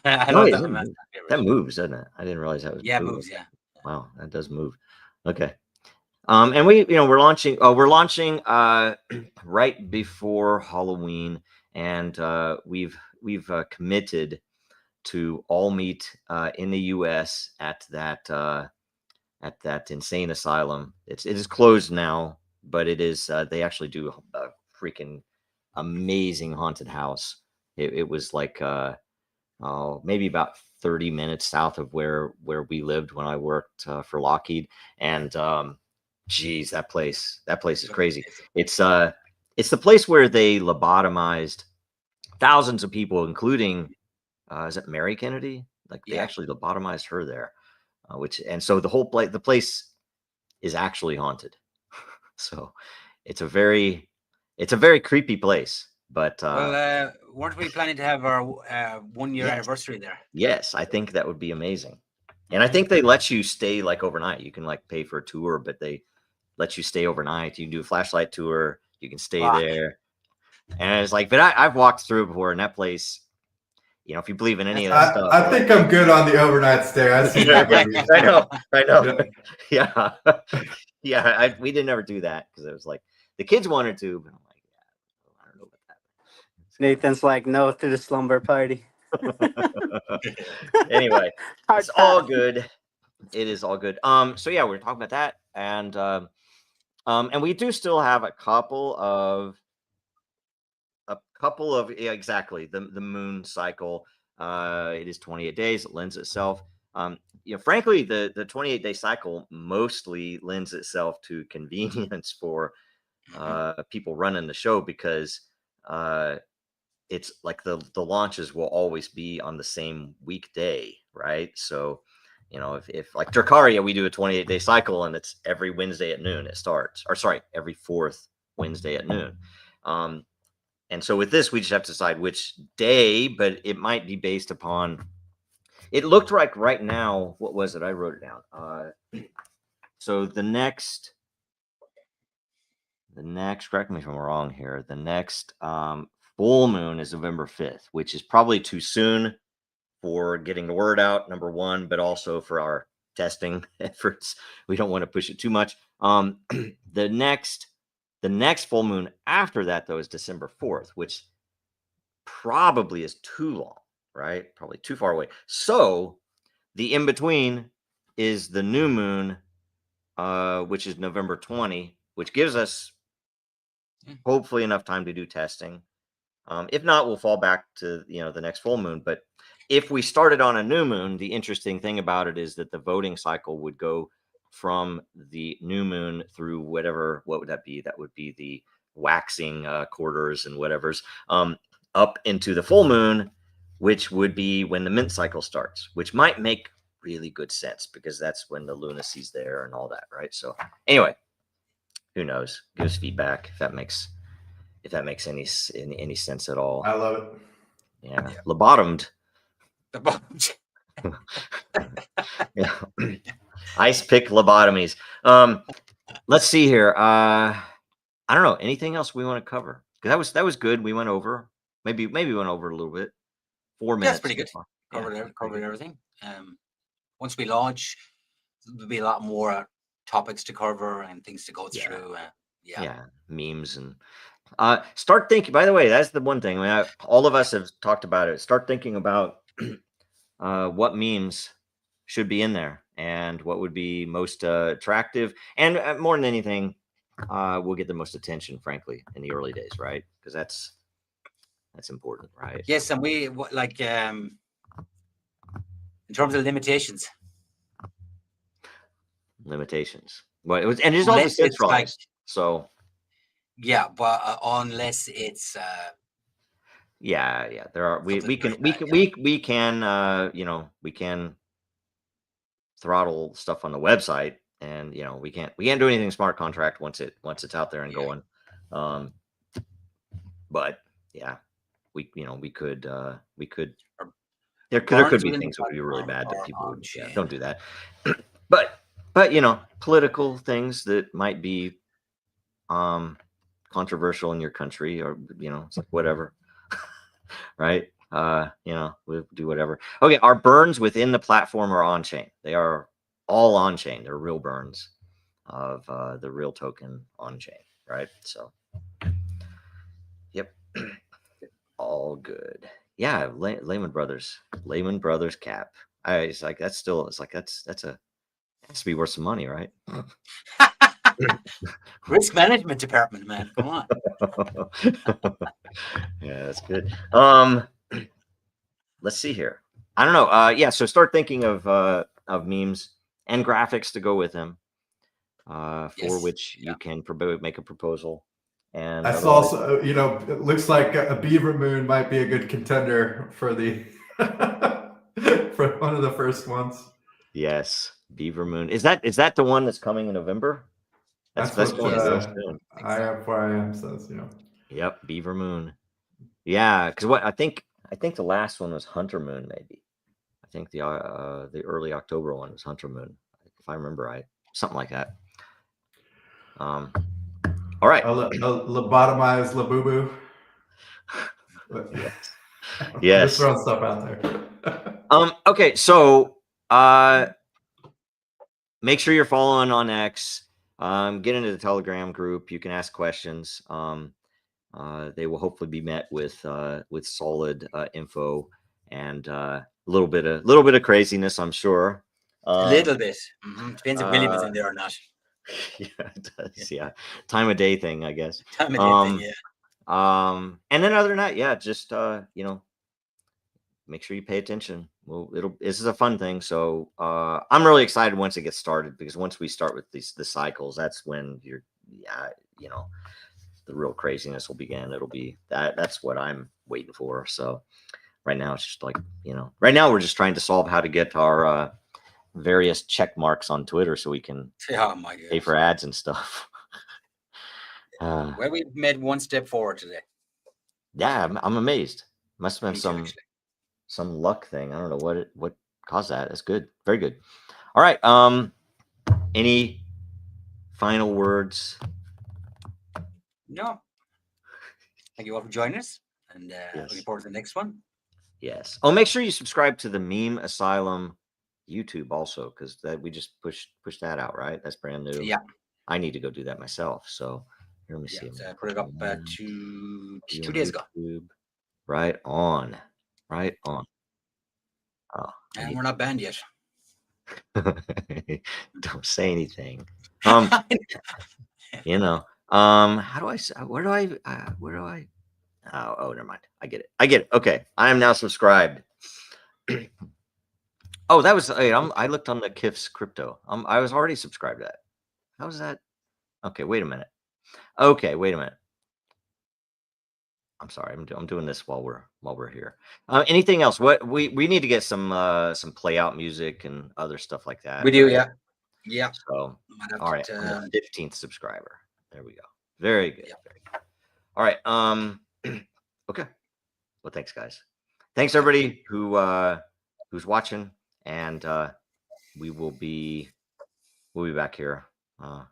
That moves, doesn't it? I didn't realize that was moving. Moves, yeah. Wow, that does move. Okay. And we're launching right before Halloween, and we've committed to all meet in the US at that insane asylum. It is closed now, but it is they actually do a freaking amazing haunted house. It was like maybe about 30 minutes south of where we lived when I worked for Lockheed. And geez, that place is crazy. It's the place where they lobotomized thousands of people, including is it Mary Kennedy? Like they actually lobotomized her there, and so the whole place is actually haunted. So it's a very creepy place. But weren't we planning to have our 1 year anniversary there? Yes, I think that would be amazing. And I think they let you stay like overnight. You can like pay for a tour, but they let you stay overnight. You can do a flashlight tour. You can stay there. And it's like, but I've walked through before, and that place, if you believe in any of that stuff. I think I'm good on the overnight stay. I see that. I know. Yeah. Yeah. We didn't ever do that because it was like the kids wanted to, but I'm like, I don't know about that. Nathan's like, no to the slumber party. Anyway, it's all good. It is all good. So yeah, we're talking about that, and we do still have a couple of exactly the moon cycle. It is 28 days. It lends itself. Frankly, the 28-day cycle mostly lends itself to convenience for people running the show, because it's like the launches will always be on the same weekday, right? So, if like Dracaria, we do a 28-day cycle, and it's every Wednesday at noon it starts, or sorry, every fourth Wednesday at noon. And so with this, we just have to decide which day, but it might be based upon, it looked like right now, what was it? I wrote it down. So the next, correct me if I'm wrong here, the next full moon is November 5th, which is probably too soon for getting the word out, number one, but also for our testing efforts. We don't want to push it too much. The next full moon after that, though, is December 4th, which probably is too long, right? Probably too far away. So the in-between is the new moon, which is November 20, which gives us hopefully enough time to do testing. If not, we'll fall back to the next full moon. But if we started on a new moon, the interesting thing about it is that the voting cycle would go from the new moon through what would that be? That would be the waxing quarters and whatever's up into the full moon, which would be when the mint cycle starts, which might make really good sense because that's when the lunacy's there and all that, right? So anyway, who knows? Give us feedback if that makes any sense at all. I love it. Yeah. Lobotomed. Yeah. Ice pick lobotomies. Let's see here. I don't know. Anything else we want to cover? Because that was good. We went over. Maybe we went over a little bit. 4 minutes. That's pretty good. Covered everything. Once we launch, there'll be a lot more topics to cover and things to go through. Yeah, memes and start thinking. By the way, that's the one thing. I mean, all of us have talked about it. Start thinking about what memes should be in there and what would be most attractive, and more than anything, we'll get the most attention, frankly, in the early days, right? Because that's important, right? Yes, and we like in terms of limitations. Well, it was, and it's also centralized. So Yeah, but unless it's yeah, there are we something can very we bad, can yeah. we can you know, we can throttle stuff on the website, and you know, we can't do anything smart contract once it's out there and Yeah. going. But yeah, we could Or there burns could be within the things that would be really platform bad that or people on would, yeah, chain. don't do that. but you know, political things that might be controversial in your country, or you know, it's like whatever. Right? You know, we'll do whatever. Okay, our burns within the platform are on chain. They are all on chain. They're real burns of the real token on chain, right? So, yep, all good. Yeah, Lehman Brothers cap. It's like that's still. It's like that's a has to be worth some money, right? Risk management department, man. Come on. Yeah, that's good. Let's see here. I don't know. Yeah, so start thinking of memes and graphics to go with them, for Yes. which you can make a proposal. And I saw, otherwise, you know, it looks like a beaver moon might be a good contender for the for one of the first ones. yes, Beaver Moon. Is that the one that's coming in November? That's That's what going real soon. I am where I am says. You know, Yep, Beaver Moon. Yeah, because what I think the last one was Hunter Moon, maybe. I think the early October one was Hunter Moon, if I remember right, something like that. All right. lobotomize Labubu. Yes. Just Yes. throwing stuff out there. Okay, so make sure you're following on X. Get into the Telegram group. You can ask questions. They will hopefully be met with solid info and a little bit of craziness, I'm sure. A little bit. Depends if William is in there or not. Yeah, it does. Yeah, time of day thing, I guess. Time of day thing, yeah. And then other than that, yeah, just you know, make sure you pay attention. Well, this is a fun thing. So I'm really excited once it gets started, because once we start with the cycles, that's when you know, the real craziness will begin. It'll be that's what I'm waiting for. So right now it's just like, you know, right now we're just trying to solve how to get our various check marks on Twitter so we can Oh my God. pay for ads and stuff. Well, we made one step forward today. Yeah, I'm amazed. Must have been Me too, some luck thing. I don't know what caused that. That's good. Very good. All right. Any final words? No. Thank you all for joining us, and Yes. looking forward to the next one. Yes. Oh, make sure you subscribe to the Meme Asylum YouTube also, because that we just push that out, right? That's brand new. Yeah. I need to go do that myself. So here, let me see. So I put it up 2 days ago. Right on. Right on. Oh, And we're not banned yet. don't say anything. You know. How do I say? Where do I? Oh, never mind. I get it. Okay, I am now subscribed. Oh, that was. I looked on the Kif's crypto. I was already subscribed to that. How's that? Okay, wait a minute. I'm sorry. I'm doing this while we're here. Anything else? What we need to get some play out music and other stuff like that. We do, right? yeah. Yeah. So all right, I'm the 15th subscriber. There we go. Very good. Yeah. Very good. All right. Okay. Well, thanks, guys. Thanks everybody who's watching, and we'll be back here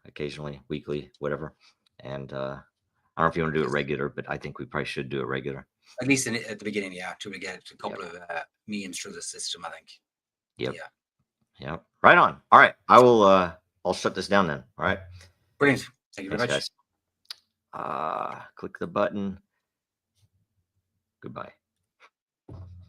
occasionally, weekly, whatever. And I don't know if you want to do it regular, but I think we probably should do it regular. At least at the beginning, yeah, to get a couple of memes through the system, I think. Yep. Yeah. Yep. Right on. All right. I will I'll shut this down then. All right. Brilliant. Thank you very Thanks, much. guys. Click the button. Goodbye.